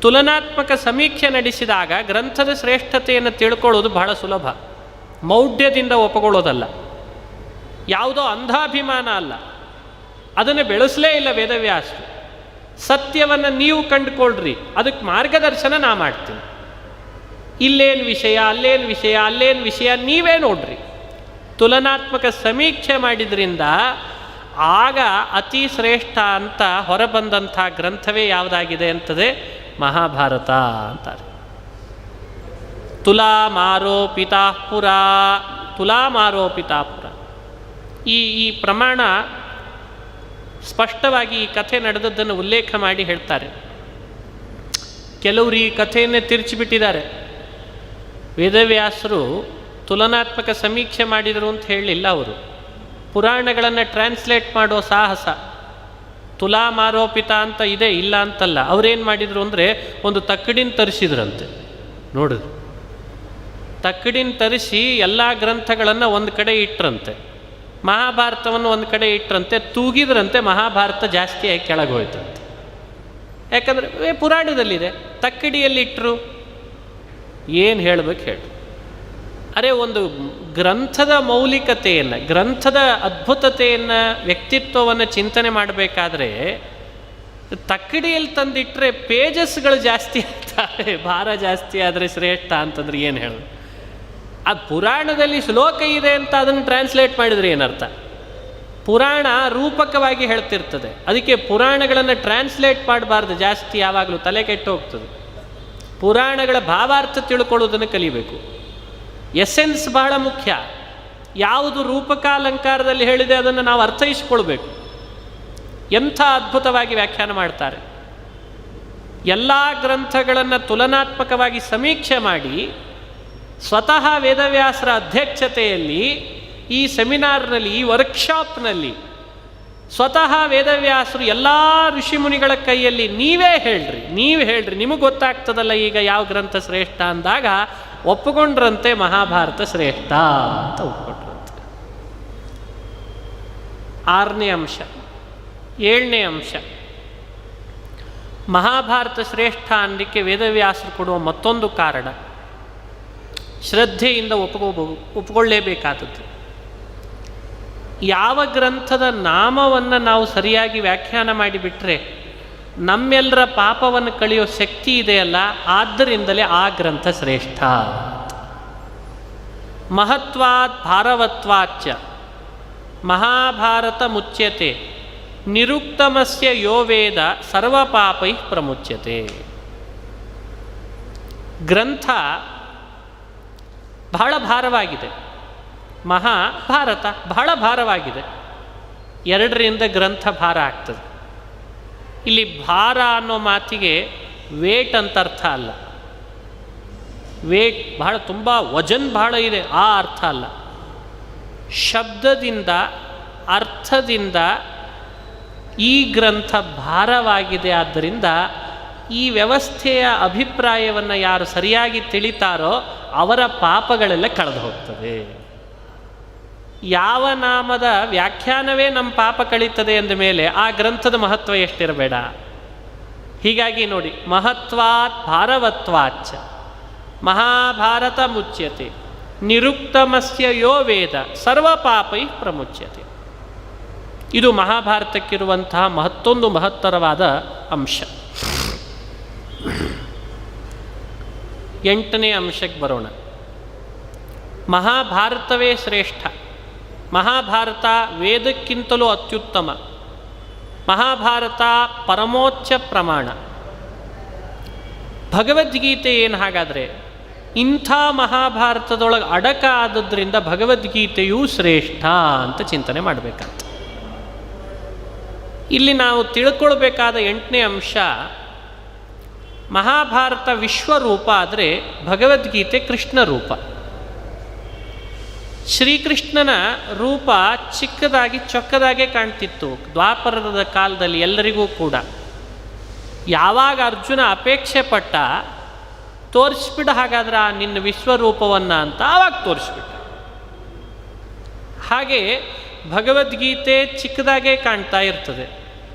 ತುಲನಾತ್ಮಕ ಸಮೀಕ್ಷೆ ನಡೆಸಿದಾಗ ಗ್ರಂಥದ ಶ್ರೇಷ್ಠತೆಯನ್ನು ತಿಳ್ಕೊಳ್ಳೋದು ಬಹಳ ಸುಲಭ. ಮೌಢ್ಯದಿಂದ ಒಪ್ಪಿಕೊಳ್ಳೋದಲ್ಲ, ಯಾವುದೋ ಅಂಧಾಭಿಮಾನ ಅಲ್ಲ. ಅದನ್ನು ಬೆಳೆಸಲೇ ಇಲ್ಲ ವೇದವ್ಯಾಸರು. ಸತ್ಯವನ್ನು ನೀವು ಕಂಡುಕೊಳ್ಳ್ರಿ, ಅದಕ್ಕೆ ಮಾರ್ಗದರ್ಶನ ನಾ ಮಾಡ್ತೀನಿ. ಇಲ್ಲೇನು ವಿಷಯ, ಅಲ್ಲೇನು ವಿಷಯ, ಅಲ್ಲೇನು ವಿಷಯ ನೀವೇ ನೋಡ್ರಿ. ತುಲನಾತ್ಮಕ ಸಮೀಕ್ಷೆ ಮಾಡಿದ್ರಿಂದ ಆಗ ಅತಿ ಶ್ರೇಷ್ಠ ಅಂತ ಹೊರಬಂದಂಥ ಗ್ರಂಥವೇ ಯಾವುದಾಗಿದೆ ಅಂತದೆ, ಮಹಾಭಾರತ ಅಂತಾರೆ. ತುಲಾಮಾರೋಪಿತಾಪುರ, ತುಲಾಮಾರೋಪಿತಾಪುರ. ಈ ಪ್ರಮಾಣ ಸ್ಪಷ್ಟವಾಗಿ ಈ ಕಥೆ ನಡೆದದ್ದನ್ನು ಉಲ್ಲೇಖ ಮಾಡಿ ಹೇಳ್ತಾರೆ. ಕೆಲವರು ಈ ಕಥೆಯನ್ನೇ ತಿರುಚಿಬಿಟ್ಟಿದ್ದಾರೆ. ವೇದವ್ಯಾಸರು ತುಲನಾತ್ಮಕ ಸಮೀಕ್ಷೆ ಮಾಡಿದರು ಅಂತ ಹೇಳಲಿಲ್ಲ. ಅವರು ಪುರಾಣಗಳನ್ನು ಟ್ರಾನ್ಸ್ಲೇಟ್ ಮಾಡೋ ಸಾಹಸ, ತುಲಾಮಾರೋಪಿತ ಅಂತ ಇದೆ, ಇಲ್ಲ ಅಂತಲ್ಲ. ಅವರೇನು ಮಾಡಿದರು ಅಂದರೆ ಒಂದು ತಕ್ಕಡಿನ ತರಿಸಿದ್ರಂತೆ. ನೋಡಿದ್ರು, ತಕ್ಕಡಿನ ತರಿಸಿ ಎಲ್ಲ ಗ್ರಂಥಗಳನ್ನು ಒಂದು ಕಡೆ ಇಟ್ಟರಂತೆ, ಮಹಾಭಾರತವನ್ನು ಒಂದು ಕಡೆ ಇಟ್ಟರಂತೆ. ತೂಗಿದ್ರಂತೆ, ಮಹಾಭಾರತ ಜಾಸ್ತಿಯಾಗಿ ಕೆಳಗೆ ಹೋಯ್ತಂತೆ. ಯಾಕಂದರೆ ಪುರಾಣದಲ್ಲಿದೆ, ತಕ್ಕಡಿಯಲ್ಲಿ ಇಟ್ಟರು. ಏನು ಹೇಳಬೇಕು ಹೇಳಿ. ಅರೆ, ಒಂದು ಗ್ರಂಥದ ಮೌಲಿಕತೆಯನ್ನು, ಗ್ರಂಥದ ಅದ್ಭುತತೆಯನ್ನು, ವ್ಯಕ್ತಿತ್ವವನ್ನು ಚಿಂತನೆ ಮಾಡಬೇಕಾದ್ರೆ ತಕ್ಕಡಿಯಲ್ಲಿ ತಂದಿಟ್ಟರೆ ಪೇಜಸ್ಗಳು ಜಾಸ್ತಿ ಆಗ್ತಾರೆ, ಭಾರ ಜಾಸ್ತಿ ಆದರೆ ಶ್ರೇಷ್ಠ ಅಂತಂದ್ರೆ ಏನು ಹೇಳೋದು. ಆ ಪುರಾಣದಲ್ಲಿ ಶ್ಲೋಕ ಇದೆ ಅಂತ ಅದನ್ನು ಟ್ರಾನ್ಸ್ಲೇಟ್ ಮಾಡಿದರೆ ಏನರ್ಥ? ಪುರಾಣ ರೂಪಕವಾಗಿ ಹೇಳ್ತಿರ್ತದೆ. ಅದಕ್ಕೆ ಪುರಾಣಗಳನ್ನು ಟ್ರಾನ್ಸ್ಲೇಟ್ ಮಾಡಬಾರ್ದು ಜಾಸ್ತಿ, ಯಾವಾಗಲೂ ತಲೆ ಕೆಟ್ಟು ಹೋಗ್ತದೆ. ಪುರಾಣಗಳ ಭಾವಾರ್ಥ ತಿಳ್ಕೊಳ್ಳೋದನ್ನು ಕಲಿಬೇಕು. ಎಸೆನ್ಸ್ ಬಹಳ ಮುಖ್ಯ. ಯಾವುದು ರೂಪಕಾಲಂಕಾರದಲ್ಲಿ ಹೇಳಿದೆ ಅದನ್ನು ನಾವು ಅರ್ಥೈಸ್ಕೊಳ್ಬೇಕು. ಎಂಥ ಅದ್ಭುತವಾಗಿ ವ್ಯಾಖ್ಯಾನ ಮಾಡ್ತಾರೆ. ಎಲ್ಲ ಗ್ರಂಥಗಳನ್ನು ತುಲನಾತ್ಮಕವಾಗಿ ಸಮೀಕ್ಷೆ ಮಾಡಿ ಸ್ವತಃ ವೇದವ್ಯಾಸರ ಅಧ್ಯಕ್ಷತೆಯಲ್ಲಿ ಈ ಸೆಮಿನಾರ್ನಲ್ಲಿ, ಈ ವರ್ಕ್ಶಾಪ್ನಲ್ಲಿ ಸ್ವತಃ ವೇದವ್ಯಾಸರು ಎಲ್ಲ ಋಷಿಮುನಿಗಳ ಕೈಯಲ್ಲಿ ನೀವು ಹೇಳ್ರಿ, ನಿಮಗೆ ಗೊತ್ತಾಗ್ತದಲ್ಲ ಈಗ ಯಾವ ಗ್ರಂಥ ಶ್ರೇಷ್ಠ ಅಂದಾಗ ಒಪ್ಪಿಕೊಂಡ್ರಂತೆ ಮಹಾಭಾರತ ಶ್ರೇಷ್ಠ ಅಂತ ಒಪ್ಪಿಕೊಂಡ್ರಂತೆ. 6ನೇ ಅಂಶ. 7ನೇ ಅಂಶ, ಮಹಾಭಾರತ ಶ್ರೇಷ್ಠ ಅನ್ನಲಿಕ್ಕೆ ವೇದವ್ಯಾಸರು ಕೊಡುವ ಮತ್ತೊಂದು ಕಾರಣ, ಶ್ರದ್ಧೆಯಿಂದ ಒಪ್ಪಿಕೊಳ್ಳೇಬೇಕಾದದ್ದು. ಯಾವ ಗ್ರಂಥದ ನಾಮವನ್ನು ನಾವು ಸರಿಯಾಗಿ ವ್ಯಾಖ್ಯಾನ ಮಾಡಿಬಿಟ್ರೆ ನಮ್ಮೆಲ್ಲರ ಪಾಪವನ್ನು ಕಳೆಯೋ ಶಕ್ತಿ ಇದೆಯಲ್ಲ, ಆದ್ದರಿಂದಲೇ ಆ ಗ್ರಂಥ ಶ್ರೇಷ್ಠ. ಮಹತ್ವಾತ್ ಭಾರವತ್ವಾಚ್ಚ ಮಹಾಭಾರತ ಮುಚ್ಯತೆ ನಿರುಕ್ತಮಸ್ಯ ಯೋ ವೇದ ಸರ್ವಪಾಪೈ ಪ್ರಮುಚ್ಯತೆ. ಗ್ರಂಥ ಬಹಳ ಭಾರವಾಗಿದೆ, ಮಹಾಭಾರತ ಬಹಳ ಭಾರವಾಗಿದೆ. 2ರಿಂದ ಗ್ರಂಥ ಭಾರ ಆಗ್ತದೆ. ಇಲ್ಲಿ ಭಾರ ಅನ್ನೋ ಮಾತಿಗೆ ವೇಟ್ ಅಂತ ಅರ್ಥ ಅಲ್ಲ. ವೇಟ್ ಬಹಳ ತುಂಬ ವಜನ್ ಬಹಳ ಇದೆ ಆ ಅರ್ಥ ಅಲ್ಲ. ಶಬ್ದದಿಂದ ಅರ್ಥದಿಂದ ಈ ಗ್ರಂಥ ಭಾರವಾಗಿದೆ. ಆದ್ದರಿಂದ ಈ ವ್ಯವಸ್ಥೆಯ ಅಭಿಪ್ರಾಯವನ್ನು ಯಾರು ಸರಿಯಾಗಿ ತಿಳಿತಾರೋ ಅವರ ಪಾಪಗಳೆಲ್ಲ ಕಳೆದು ಹೋಗ್ತದೆ. ಯಾವ ನಾಮದ ವ್ಯಾಖ್ಯಾನವೇ ನಮ್ಮ ಪಾಪ ಕಳೀತದೆ ಅಂದ ಮೇಲೆ ಆ ಗ್ರಂಥದ ಮಹತ್ವ ಎಷ್ಟಿರಬೇಡ. ಹೀಗಾಗಿ ನೋಡಿ, ಮಹತ್ವಾತ್ ಭಾರವತ್ವಾಚ್ಚ ಮಹಾಭಾರತ ಮುಚ್ಯತೆ ನಿರುಕ್ತಮಸ್ಯ ಯೋ ವೇದ ಸರ್ವಪಾಪೈ ಪ್ರಮುಚ್ಯತೆ. ಇದು ಮಹಾಭಾರತಕ್ಕಿರುವಂತಹ ಮತ್ತೊಂದು ಮಹತ್ತರವಾದ ಅಂಶ. 8ನೇ ಅಂಶಕ್ಕೆ ಬರೋಣ. ಮಹಾಭಾರತವೇ ಶ್ರೇಷ್ಠ. ಮಹಾಭಾರತ ವೇದಕ್ಕಿಂತಲೂ ಅತ್ಯುತ್ತಮ. ಮಹಾಭಾರತ ಪರಮೋಚ್ಚ ಪ್ರಮಾಣ. ಭಗವದ್ಗೀತೆ ಏನು ಹಾಗಾದರೆ? ಇಂಥ ಮಹಾಭಾರತದೊಳಗೆ ಅಡಕ ಆದದ್ರಿಂದ ಭಗವದ್ಗೀತೆಯೂ ಶ್ರೇಷ್ಠ ಅಂತ ಚಿಂತನೆ ಮಾಡಬೇಕಂತ. ಇಲ್ಲಿ ನಾವು ತಿಳ್ಕೊಳ್ಬೇಕಾದ 8ನೇ ಅಂಶ, ಮಹಾಭಾರತ ವಿಶ್ವರೂಪ ಆದರೆ ಭಗವದ್ಗೀತೆ ಕೃಷ್ಣ ರೂಪ. ಶ್ರೀಕೃಷ್ಣನ ರೂಪ ಚಿಕ್ಕದಾಗಿ ಚೊಕ್ಕದಾಗೆ ಕಾಣ್ತಿತ್ತು ದ್ವಾಪರದ ಕಾಲದಲ್ಲಿ ಎಲ್ಲರಿಗೂ ಕೂಡ. ಯಾವಾಗ ಅರ್ಜುನ ಅಪೇಕ್ಷೆ ಪಟ್ಟ, ತೋರಿಸ್ಬಿಡ ಹಾಗಾದ್ರೆ ನಿನ್ನ ವಿಶ್ವರೂಪವನ್ನು ಅಂತ, ಆವಾಗ ತೋರಿಸ್ಬಿಟ್ಟ. ಹಾಗೆ ಭಗವದ್ಗೀತೆ ಚಿಕ್ಕದಾಗೆ ಕಾಣ್ತಾ ಇರ್ತದೆ.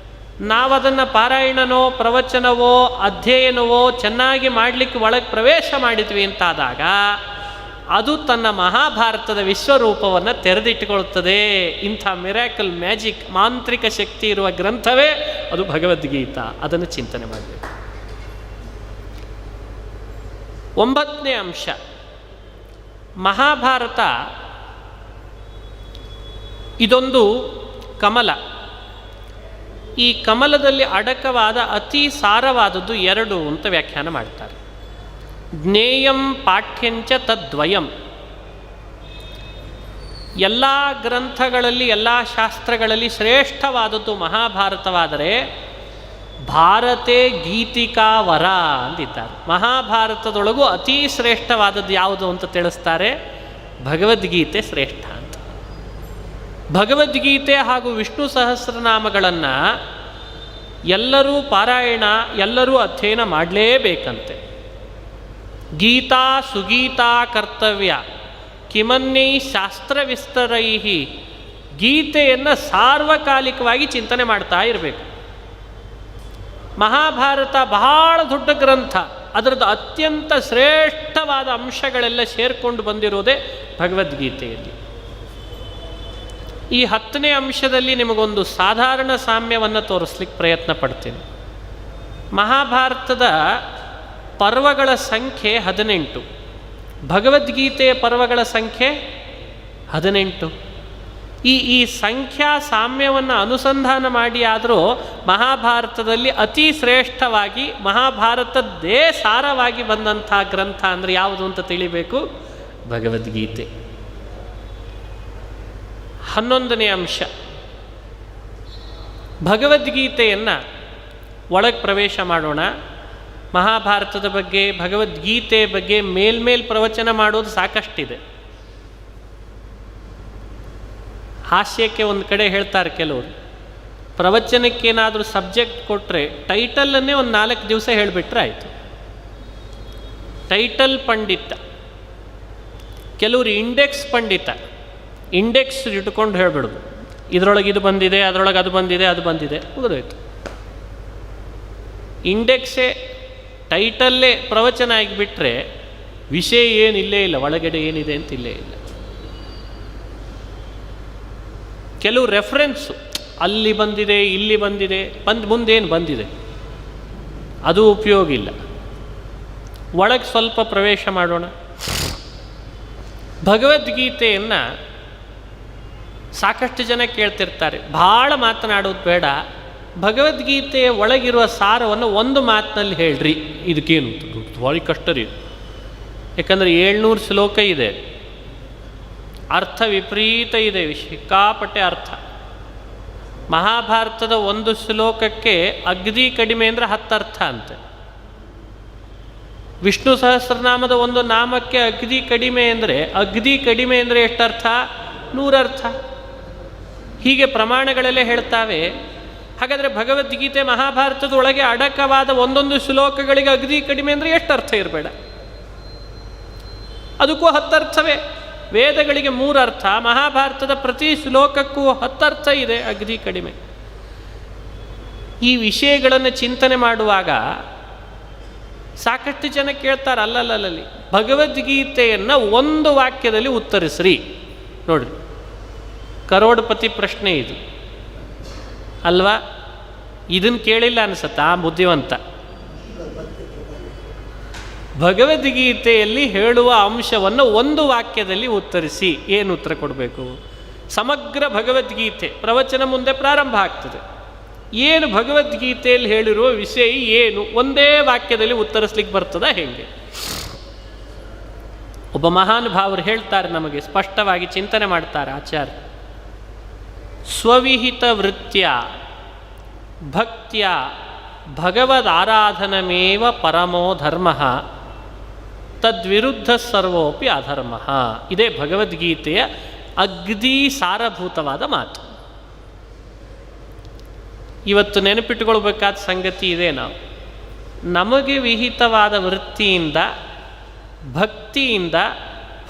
ನಾವದನ್ನು ಪಾರಾಯಣನೋ ಪ್ರವಚನವೋ ಅಧ್ಯಯನವೋ ಚೆನ್ನಾಗಿ ಮಾಡಲಿಕ್ಕೆ ಒಳಗೆ ಪ್ರವೇಶ ಮಾಡಿದ್ವಿ ಅಂತಾದಾಗ ಅದು ತನ್ನ ಮಹಾಭಾರತದ ವಿಶ್ವರೂಪವನ್ನು ತೆರೆದಿಟ್ಟುಕೊಳ್ಳುತ್ತದೆ. ಇಂಥ ಮಿರಾಕಲ್ ಮ್ಯಾಜಿಕ್ ಮಾಂತ್ರಿಕ ಶಕ್ತಿ ಇರುವ ಗ್ರಂಥವೇ ಅದು ಭಗವದ್ಗೀತಾ. ಅದನ್ನು ಚಿಂತನೆ ಮಾಡಬೇಕು. 9ನೇ ಅಂಶ, ಮಹಾಭಾರತ ಇದೊಂದು ಕಮಲ. ಈ ಕಮಲದಲ್ಲಿ ಅಡಕವಾದ ಅತಿ ಸಾರವಾದದ್ದು 2 ಅಂತ ವ್ಯಾಖ್ಯಾನ ಮಾಡ್ತಾರೆ. ಜ್ಞೇಯಂ ಪಾಠ್ಯಂಚ ತದ್ವಯಂ. ಎಲ್ಲ ಗ್ರಂಥಗಳಲ್ಲಿ ಎಲ್ಲ ಶಾಸ್ತ್ರಗಳಲ್ಲಿ ಶ್ರೇಷ್ಠವಾದದ್ದು ಮಹಾಭಾರತವಾದರೆ ಭಾರತೆ ಗೀತಿಕಾ ವರ ಅಂದಿದ್ದಾರೆ. ಮಹಾಭಾರತದೊಳಗೂ ಅತಿ ಶ್ರೇಷ್ಠವಾದದ್ದು ಯಾವುದು ಅಂತ ತಿಳಿಸ್ತಾರೆ? ಭಗವದ್ಗೀತೆ ಶ್ರೇಷ್ಠ ಅಂತ. ಭಗವದ್ಗೀತೆ ಹಾಗೂ ವಿಷ್ಣು ಸಹಸ್ರನಾಮಗಳನ್ನು ಎಲ್ಲರೂ ಪಾರಾಯಣ, ಎಲ್ಲರೂ ಅಧ್ಯಯನ ಮಾಡಲೇಬೇಕಂತೆ. ಗೀತಾ ಸುಗೀತಾ ಕರ್ತವ್ಯ ಕಿಮನ್ಯೈ ಶಾಸ್ತ್ರವಿಸ್ತರೈ. ಗೀತೆಯನ್ನು ಸಾರ್ವಕಾಲಿಕವಾಗಿ ಚಿಂತನೆ ಮಾಡ್ತಾ ಇರಬೇಕು. ಮಹಾಭಾರತ ಬಹಳ ದೊಡ್ಡ ಗ್ರಂಥ, ಅದರದ್ದು ಅತ್ಯಂತ ಶ್ರೇಷ್ಠವಾದ ಅಂಶಗಳೆಲ್ಲ ಸೇರಿಕೊಂಡು ಬಂದಿರೋದೇ ಭಗವದ್ಗೀತೆಯಲ್ಲಿ. ಈ 10ನೇ ಅಂಶದಲ್ಲಿ ನಿಮಗೊಂದು ಸಾಧಾರಣ ಸಾಮ್ಯವನ್ನು ತೋರಿಸ್ಲಿಕ್ಕೆ ಪ್ರಯತ್ನ ಪಡ್ತೀನಿ. ಮಹಾಭಾರತದ ಪರ್ವಗಳ ಸಂಖ್ಯೆ 18, ಭಗವದ್ಗೀತೆಯ ಪರ್ವಗಳ ಸಂಖ್ಯೆ 18. ಈ ಸಂಖ್ಯಾ ಸಾಮ್ಯವನ್ನು ಅನುಸಂಧಾನ ಮಾಡಿ ಆದರೂ ಮಹಾಭಾರತದಲ್ಲಿ ಅತಿ ಶ್ರೇಷ್ಠವಾಗಿ ಮಹಾಭಾರತದ್ದೇ ಸಾರವಾಗಿ ಬಂದಂಥ ಗ್ರಂಥ ಅಂದರೆ ಯಾವುದು ಅಂತ ತಿಳಿಬೇಕು? ಭಗವದ್ಗೀತೆ. 11ನೇ ಅಂಶ, ಭಗವದ್ಗೀತೆಯನ್ನು ಒಳಗೆ ಪ್ರವೇಶ ಮಾಡೋಣ. ಮಹಾಭಾರತದ ಬಗ್ಗೆ ಭಗವದ್ಗೀತೆ ಬಗ್ಗೆ ಮೇಲ್ಮೇಲ್ ಪ್ರವಚನ ಮಾಡೋದು ಸಾಕಷ್ಟಿದೆ. ಹಾಸ್ಯಕ್ಕೆ ಒಂದು ಕಡೆ ಹೇಳ್ತಾರೆ ಕೆಲವರು, ಪ್ರವಚನಕ್ಕೇನಾದರೂ ಸಬ್ಜೆಕ್ಟ್ ಕೊಟ್ಟರೆ ಟೈಟಲನ್ನೇ ಒಂದು 4 ದಿವಸ ಹೇಳಿಬಿಟ್ರೆ ಆಯಿತು. ಟೈಟಲ್ ಪಂಡಿತ, ಕೆಲವರು ಇಂಡೆಕ್ಸ್ ಪಂಡಿತ, ಇಂಡೆಕ್ಸ್ ಇಟ್ಕೊಂಡು ಹೇಳ್ಬಿಡೋದು, ಇದರೊಳಗೆ ಇದು ಬಂದಿದೆ, ಅದರೊಳಗೆ ಅದು ಬಂದಿದೆ, ಅದು ಬಂದಿದೆ, ಮುಗಿದೋಯ್ತು. ಇಂಡೆಕ್ಸೇ ಟೈಟಲ್ಲೇ ಪ್ರವಚನ ಆಗಿಬಿಟ್ರೆ ವಿಷಯ ಏನಿಲ್ಲೇ ಇಲ್ಲ, ಒಳಗಡೆ ಏನಿದೆ ಅಂತ ಇಲ್ಲೇ ಇಲ್ಲ. ಕೆಲವು ರೆಫರೆನ್ಸು, ಅಲ್ಲಿ ಬಂದಿದೆ, ಇಲ್ಲಿ ಬಂದಿದೆ, ಮುಂದೇನು ಬಂದಿದೆ ಅದು ಉಪಯೋಗ ಇಲ್ಲ. ಒಳಗೆ ಸ್ವಲ್ಪ ಪ್ರವೇಶ ಮಾಡೋಣ. ಭಗವದ್ಗೀತೆಯನ್ನು ಸಾಕಷ್ಟು ಜನ ಕೇಳ್ತಿರ್ತಾರೆ, ಭಾಳ ಮಾತನಾಡೋದು ಬೇಡ, ಭಗವದ್ಗೀತೆಯ ಒಳಗಿರುವ ಸಾರವನ್ನು ಒಂದು ಮಾತಿನಲ್ಲಿ ಹೇಳ್ರಿ. ಇದಕ್ಕೇನು ಭಾಳ ಕಷ್ಟ ರೀ, ಯಾಕಂದರೆ 700 ಶ್ಲೋಕ ಇದೆ, ಅರ್ಥ ವಿಪರೀತ ಇದೆ, ಸಿಕ್ಕಾಪಟ್ಟೆ ಅರ್ಥ. ಮಹಾಭಾರತದ ಒಂದು ಶ್ಲೋಕಕ್ಕೆ ಅಗದಿ ಕಡಿಮೆ ಅಂದರೆ 10 ಅರ್ಥ ಅಂತೆ. ವಿಷ್ಣು ಸಹಸ್ರನಾಮದ ಒಂದು ನಾಮಕ್ಕೆ ಅಗದಿ ಕಡಿಮೆ ಅಂದರೆ ಎಷ್ಟು ಅರ್ಥ? 100 ಅರ್ಥ. ಹೀಗೆ ಪ್ರಮಾಣಗಳಲ್ಲೇ ಹೇಳ್ತಾವೆ. ಹಾಗಾದರೆ ಭಗವದ್ಗೀತೆ ಮಹಾಭಾರತದ ಒಳಗೆ ಅಡಕವಾದ ಒಂದೊಂದು ಶ್ಲೋಕಗಳಿಗೆ ಅಗದಿ ಕಡಿಮೆ ಅಂದರೆ ಎಷ್ಟು ಅರ್ಥ ಇರಬೇಡ? ಅದಕ್ಕೂ 10 ಅರ್ಥವೇ. ವೇದಗಳಿಗೆ 3 ಅರ್ಥ, ಮಹಾಭಾರತದ ಪ್ರತಿ ಶ್ಲೋಕಕ್ಕೂ 10 ಅರ್ಥ ಇದೆ, ಅಗದಿ ಕಡಿಮೆ. ಈ ವಿಷಯಗಳನ್ನು ಚಿಂತನೆ ಮಾಡುವಾಗ ಸಾಕಷ್ಟು ಜನ ಕೇಳ್ತಾರೆ, ಅಲ್ಲಲ್ಲಿ ಭಗವದ್ಗೀತೆಯನ್ನು ಒಂದು ವಾಕ್ಯದಲ್ಲಿ ಉತ್ತರಿಸ್ರಿ. ನೋಡ್ರಿ, ಕರೋಡ್ಪತಿ ಪ್ರಶ್ನೆ ಇದು ಅಲ್ವಾ? ಇದನ್ನು ಕೇಳಿಲ್ಲ ಅನಿಸುತ್ತಾ ಆ ಬುದ್ಧಿವಂತ? ಭಗವದ್ಗೀತೆಯಲ್ಲಿ ಹೇಳುವ ಅಂಶವನ್ನು ಒಂದು ವಾಕ್ಯದಲ್ಲಿ ಉತ್ತರಿಸಿ. ಏನು ಉತ್ತರ ಕೊಡಬೇಕು? ಸಮಗ್ರ ಭಗವದ್ಗೀತೆ ಪ್ರವಚನ ಮುಂದೆ ಪ್ರಾರಂಭ ಆಗ್ತದೆ. ಏನು ಭಗವದ್ಗೀತೆಯಲ್ಲಿ ಹೇಳಿರುವ ವಿಷಯ ಏನು? ಒಂದೇ ವಾಕ್ಯದಲ್ಲಿ ಉತ್ತರಿಸ್ಲಿಕ್ಕೆ ಬರ್ತದ ಹೇಗೆ? ಒಬ್ಬ ಮಹಾನುಭಾವರು ಹೇಳ್ತಾರೆ, ನಮಗೆ ಸ್ಪಷ್ಟವಾಗಿ ಚಿಂತನೆ ಮಾಡ್ತಾರೆ ಆಚಾರ್ಯ. ಸ್ವವಿಹಿತ ವೃತ್ಯ ಭಕ್ತ್ಯ ಭಗವದಾರಾಧನಮೇವ ಪರಮೋ ಧರ್ಮ ತದ್ವಿರುದ್ಧ ಸರ್ವೋಪಿ ಅಧರ್ಮ. ಇದೇ ಭಗವದ್ಗೀತೆಯ ಅಗ್ದಿ ಸಾರಭೂತವಾದ ಮಾತು. ಇವತ್ತು ನೆನಪಿಟ್ಟುಕೊಳ್ಬೇಕಾದ ಸಂಗತಿ ಇದೆ. ನಮಗೆ ವಿಹಿತವಾದ ವೃತ್ತಿಯಿಂದ ಭಕ್ತಿಯಿಂದ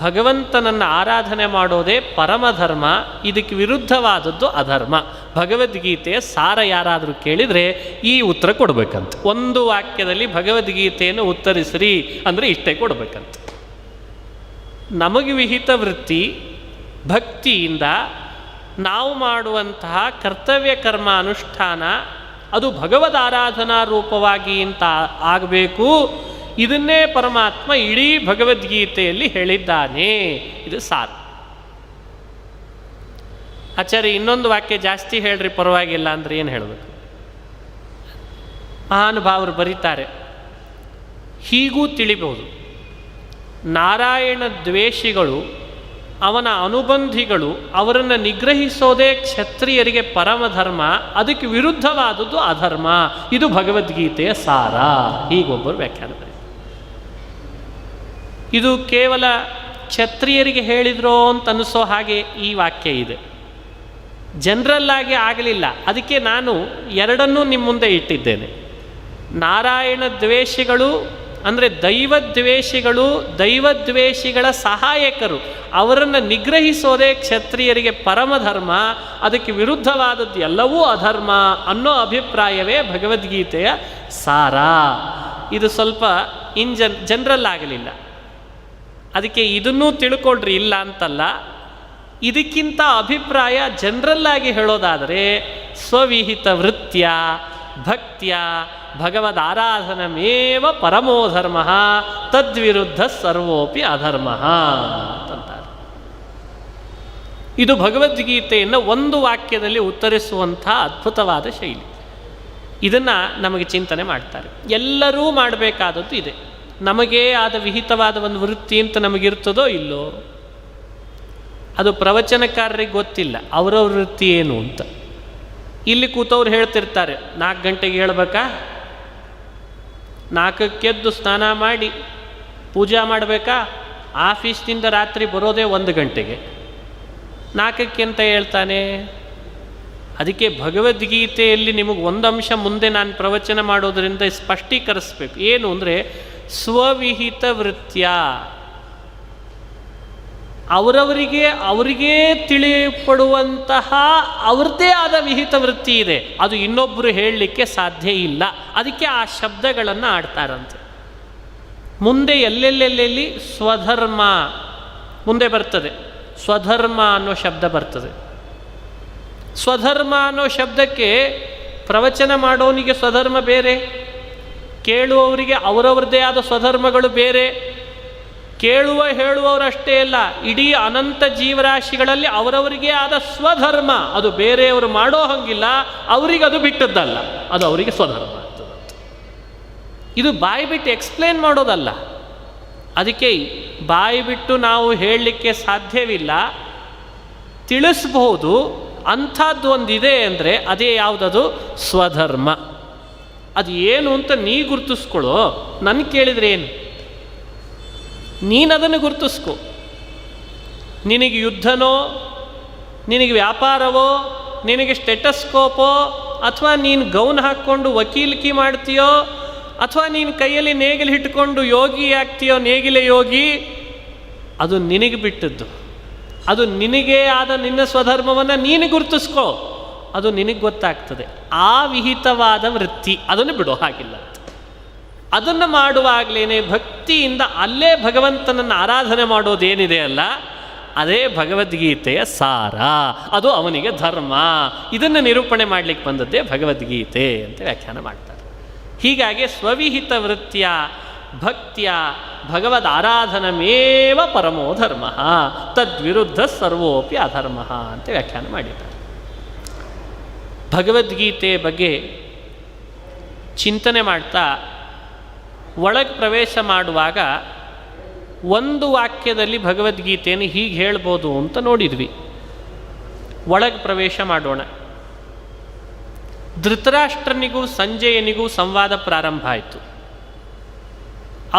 ಭಗವಂತನನ್ನು ಆರಾಧನೆ ಮಾಡೋದೇ ಪರಮಧರ್ಮ, ಇದಕ್ಕೆ ವಿರುದ್ಧವಾದದ್ದು ಅಧರ್ಮ. ಭಗವದ್ಗೀತೆಯ ಸಾರ ಯಾರಾದರೂ ಕೇಳಿದರೆ ಈ ಉತ್ತರ ಕೊಡಬೇಕಂತ. ಒಂದು ವಾಕ್ಯದಲ್ಲಿ ಭಗವದ್ಗೀತೆಯನ್ನು ಉತ್ತರಿಸ್ರಿ ಅಂದರೆ ಇಷ್ಟೇ ಕೊಡಬೇಕಂತ. ನಮಗೆ ವಿಹಿತ ವೃತ್ತಿ ಭಕ್ತಿಯಿಂದ ನಾವು ಮಾಡುವಂತಹ ಕರ್ತವ್ಯ ಕರ್ಮ ಅನುಷ್ಠಾನ ಅದು ಭಗವದ್ ಆರಾಧನಾ ರೂಪವಾಗಿ ಅಂತ ಆಗಬೇಕು. ಇದನ್ನೇ ಪರಮಾತ್ಮ ಇಡೀ ಭಗವದ್ಗೀತೆಯಲ್ಲಿ ಹೇಳಿದ್ದಾನೆ. ಇದು ಸಾರ. ಆಚಾರ್ಯ ಇನ್ನೊಂದು ವಾಕ್ಯ ಜಾಸ್ತಿ ಹೇಳ್ರಿ ಪರವಾಗಿಲ್ಲ ಅಂದರೆ ಏನು ಹೇಳಬೇಕು? ಮಹಾನುಭಾವರು ಬರೀತಾರೆ, ಹೀಗೂ ತಿಳಿಬಹುದು. ನಾರಾಯಣ ದ್ವೇಷಿಗಳು, ಅವನ ಅನುಬಂಧಿಗಳು, ಅವರನ್ನು ನಿಗ್ರಹಿಸೋದೇ ಕ್ಷತ್ರಿಯರಿಗೆ ಪರಮಧರ್ಮ, ಅದಕ್ಕೆ ವಿರುದ್ಧವಾದದ್ದು ಅಧರ್ಮ. ಇದು ಭಗವದ್ಗೀತೆಯ ಸಾರ. ಹೀಗೊಬ್ಬರು ವ್ಯಾಖ್ಯಾನ ಬರೀ. ಇದು ಕೇವಲ ಕ್ಷತ್ರಿಯರಿಗೆ ಹೇಳಿದ್ರೋ ಅಂತ ಅನಿಸೋ ಹಾಗೆ ಈ ವಾಕ್ಯ ಇದೆ, ಜನರಲ್ಲಾಗಿ ಆಗಲಿಲ್ಲ. ಅದಕ್ಕೆ ನಾನು ಎರಡನ್ನೂ ನಿಮ್ಮ ಮುಂದೆ ಇಟ್ಟಿದ್ದೇನೆ. ನಾರಾಯಣ ದ್ವೇಷಿಗಳು ಅಂದರೆ ದೈವದ್ವೇಷಿಗಳು, ದೈವದ್ವೇಷಿಗಳ ಸಹಾಯಕರು, ಅವರನ್ನು ನಿಗ್ರಹಿಸೋದೇ ಕ್ಷತ್ರಿಯರಿಗೆ ಪರಮಧರ್ಮ, ಅದಕ್ಕೆ ವಿರುದ್ಧವಾದದ್ದು ಎಲ್ಲವೂ ಅಧರ್ಮ ಅನ್ನೋ ಅಭಿಪ್ರಾಯವೇ ಭಗವದ್ಗೀತೆಯ ಸಾರ. ಇದು ಸ್ವಲ್ಪ ಜನರಲ್ ಆಗಲಿಲ್ಲ. ಅದಕ್ಕೆ ಇದನ್ನೂ ತಿಳ್ಕೊಳ್ರಿ, ಇಲ್ಲ ಅಂತಲ್ಲ. ಇದಕ್ಕಿಂತ ಅಭಿಪ್ರಾಯ ಜನರಲ್ಲಾಗಿ ಹೇಳೋದಾದರೆ ಸ್ವವಿಹಿತ ವೃತ್ಯ ಭಕ್ತ್ಯ ಭಗವದ್ ಆರಾಧನಮೇವ ಪರಮೋ ಧರ್ಮ ತದ್ವಿರುದ್ಧ ಸರ್ವೋಪಿ ಅಧರ್ಮ ಅಂತಾರೆ. ಇದು ಭಗವದ್ಗೀತೆಯನ್ನು ಒಂದು ವಾಕ್ಯದಲ್ಲಿ ಉತ್ತರಿಸುವಂಥ ಅದ್ಭುತವಾದ ಶೈಲಿ. ಇದನ್ನು ನಮಗೆ ಚಿಂತನೆ ಮಾಡ್ತಾರೆ. ಎಲ್ಲರೂ ಮಾಡಬೇಕಾದದ್ದು ಇದೆ. ನಮಗೇ ಆದ ವಿಹಿತವಾದ ಒಂದು ವೃತ್ತಿ ಅಂತ ನಮಗಿರ್ತದೋ ಇಲ್ಲೋ, ಅದು ಪ್ರವಚನಕಾರರಿಗೆ ಗೊತ್ತಿಲ್ಲ ಅವರವ್ರ ವೃತ್ತಿ ಏನು ಅಂತ. ಇಲ್ಲಿ ಕೂತವ್ರು ಹೇಳ್ತಿರ್ತಾರೆ, 4 ಗಂಟೆಗೆ ಹೇಳ್ಬೇಕಾ, 4ಕ್ಕೆ ಸ್ನಾನ ಮಾಡಿ ಪೂಜಾ ಮಾಡಬೇಕಾ, ಆಫೀಸ್ನಿಂದ ರಾತ್ರಿ ಬರೋದೇ 1 ಗಂಟೆಗೆ, 4ಕ್ಕೆ ಅಂತ ಹೇಳ್ತಾನೆ. ಅದಕ್ಕೆ ಭಗವದ್ಗೀತೆಯಲ್ಲಿ ನಿಮಗೆ ಒಂದು ಅಂಶ ಮುಂದೆ ನಾನು ಪ್ರವಚನ ಮಾಡೋದರಿಂದ ಸ್ಪಷ್ಟೀಕರಿಸ್ಬೇಕು. ಏನು ಅಂದರೆ ಸ್ವವಿಹಿತ ವೃತ್ಯ. ಅವರಿಗೇ ತಿಳಿಪಡುವಂತಹ ಅವ್ರದ್ದೇ ಆದ ವಿಹಿತ ವೃತ್ತಿ ಇದೆ, ಅದು ಇನ್ನೊಬ್ಬರು ಹೇಳಲಿಕ್ಕೆ ಸಾಧ್ಯ ಇಲ್ಲ. ಅದಕ್ಕೆ ಆ ಶಬ್ದಗಳನ್ನು ಆಡ್ತಾರಂತೆ. ಮುಂದೆ ಎಲ್ಲೆಲ್ಲೆಲ್ಲಿ ಸ್ವಧರ್ಮ ಮುಂದೆ ಬರ್ತದೆ, ಸ್ವಧರ್ಮ ಅನ್ನೋ ಶಬ್ದ ಬರ್ತದೆ. ಸ್ವಧರ್ಮ ಅನ್ನೋ ಶಬ್ದಕ್ಕೆ ಪ್ರವಚನ ಮಾಡೋನಿಗೆ ಸ್ವಧರ್ಮ ಬೇರೆ, ಕೇಳುವವರಿಗೆ ಅವರವ್ರದ್ದೇ ಆದ ಸ್ವಧರ್ಮಗಳು ಬೇರೆ. ಹೇಳುವವರಷ್ಟೇ ಅಲ್ಲ, ಇಡೀ ಅನಂತ ಜೀವರಾಶಿಗಳಲ್ಲಿ ಅವರವರಿಗೇ ಆದ ಸ್ವಧರ್ಮ, ಅದು ಬೇರೆಯವರು ಮಾಡೋ ಹಂಗಿಲ್ಲ, ಅವರಿಗೆ ಅದು ಬಿಟ್ಟದ್ದಲ್ಲ, ಅದು ಅವರಿಗೆ ಸ್ವಧರ್ಮ ಆಗ್ತದೆ. ಇದು ಬಾಯಿ ಬಿಟ್ಟು ಎಕ್ಸ್ಪ್ಲೇನ್ ಮಾಡೋದಲ್ಲ. ಅದಕ್ಕೆ ಬಾಯಿ ಬಿಟ್ಟು ನಾವು ಹೇಳಲಿಕ್ಕೆ ಸಾಧ್ಯವಿಲ್ಲ, ತಿಳಿಸ್ಬಹುದು. ಅಂಥದ್ದು ಒಂದಿದೆ ಅಂದರೆ ಅದೇ ಯಾವುದದು? ಸ್ವಧರ್ಮ. ಅದು ಏನು ಅಂತ ನೀ ಗುರುತಿಸ್ಕೊಳ್ಳೋ, ನನಗೆ ಕೇಳಿದರೆ ಏನು? ನೀನದನ್ನು ಗುರುತಿಸ್ಕೊ. ನಿನಗೆ ಯುದ್ಧನೋ, ನಿನಗೆ ವ್ಯಾಪಾರವೋ, ನಿನಗೆ ಸ್ಟೆಟಸ್ಕೋಪೋ, ಅಥವಾ ನೀನು ಗೌನ್ ಹಾಕ್ಕೊಂಡು ವಕೀಲಿಕೆ ಮಾಡ್ತೀಯೋ, ಅಥವಾ ನೀನು ಕೈಯಲ್ಲಿ ನೇಗಿಲು ಇಟ್ಕೊಂಡು ಯೋಗಿ ಆಗ್ತೀಯೋ, ನೇಗಿಲೆ ಯೋಗಿ, ಅದು ನಿನಗೆ ಬಿಟ್ಟದ್ದು. ಅದು ನಿನಗೇ ಆದ ನಿನ್ನ ಸ್ವಧರ್ಮವನ್ನು ನೀನು ಗುರುತಿಸ್ಕೋ, ಅದು ನಿನಗೆ ಗೊತ್ತಾಗ್ತದೆ. ಆ ವಿಹಿತವಾದ ವೃತ್ತಿ ಅದನ್ನು ಬಿಡೋ ಹಾಗಿಲ್ಲ. ಅದನ್ನು ಮಾಡುವಾಗಲೇ ಭಕ್ತಿಯಿಂದ ಅಲ್ಲೇ ಭಗವಂತನನ್ನು ಆರಾಧನೆ ಮಾಡೋದೇನಿದೆ ಅಲ್ಲ, ಅದೇ ಭಗವದ್ಗೀತೆಯ ಸಾರ, ಅದು ಅವನಿಗೆ ಧರ್ಮ. ಇದನ್ನು ನಿರೂಪಣೆ ಮಾಡಲಿಕ್ಕೆ ಬಂದದ್ದೇ ಭಗವದ್ಗೀತೆ ಅಂತ ವ್ಯಾಖ್ಯಾನ ಮಾಡ್ತಾರೆ. ಹೀಗಾಗಿ ಸ್ವವಿಹಿತ ವೃತ್ತಿಯ ಭಕ್ತಿಯ ಭಗವದ್ ಆರಾಧನಮೇವ ಪರಮೋ ಧರ್ಮ, ತದ್ವಿರುದ್ಧ ಸರ್ವೋಪಿ ಅಧರ್ಮ ಅಂತ ವ್ಯಾಖ್ಯಾನ ಮಾಡಿದ್ದಾರೆ. ಭಗವದ್ಗೀತೆ ಬಗ್ಗೆ ಚಿಂತನೆ ಮಾಡ್ತಾ ಒಳಗೆ ಪ್ರವೇಶ ಮಾಡುವಾಗ ಒಂದು ವಾಕ್ಯದಲ್ಲಿ ಭಗವದ್ಗೀತೆಯನ್ನು ಹೀಗೆ ಹೇಳ್ಬೋದು ಅಂತ ನೋಡಿದ್ವಿ. ಒಳಗೆ ಪ್ರವೇಶ ಮಾಡೋಣ. ಧೃತರಾಷ್ಟ್ರನಿಗೂ ಸಂಜಯನಿಗೂ ಸಂವಾದ ಪ್ರಾರಂಭ ಆಯಿತು.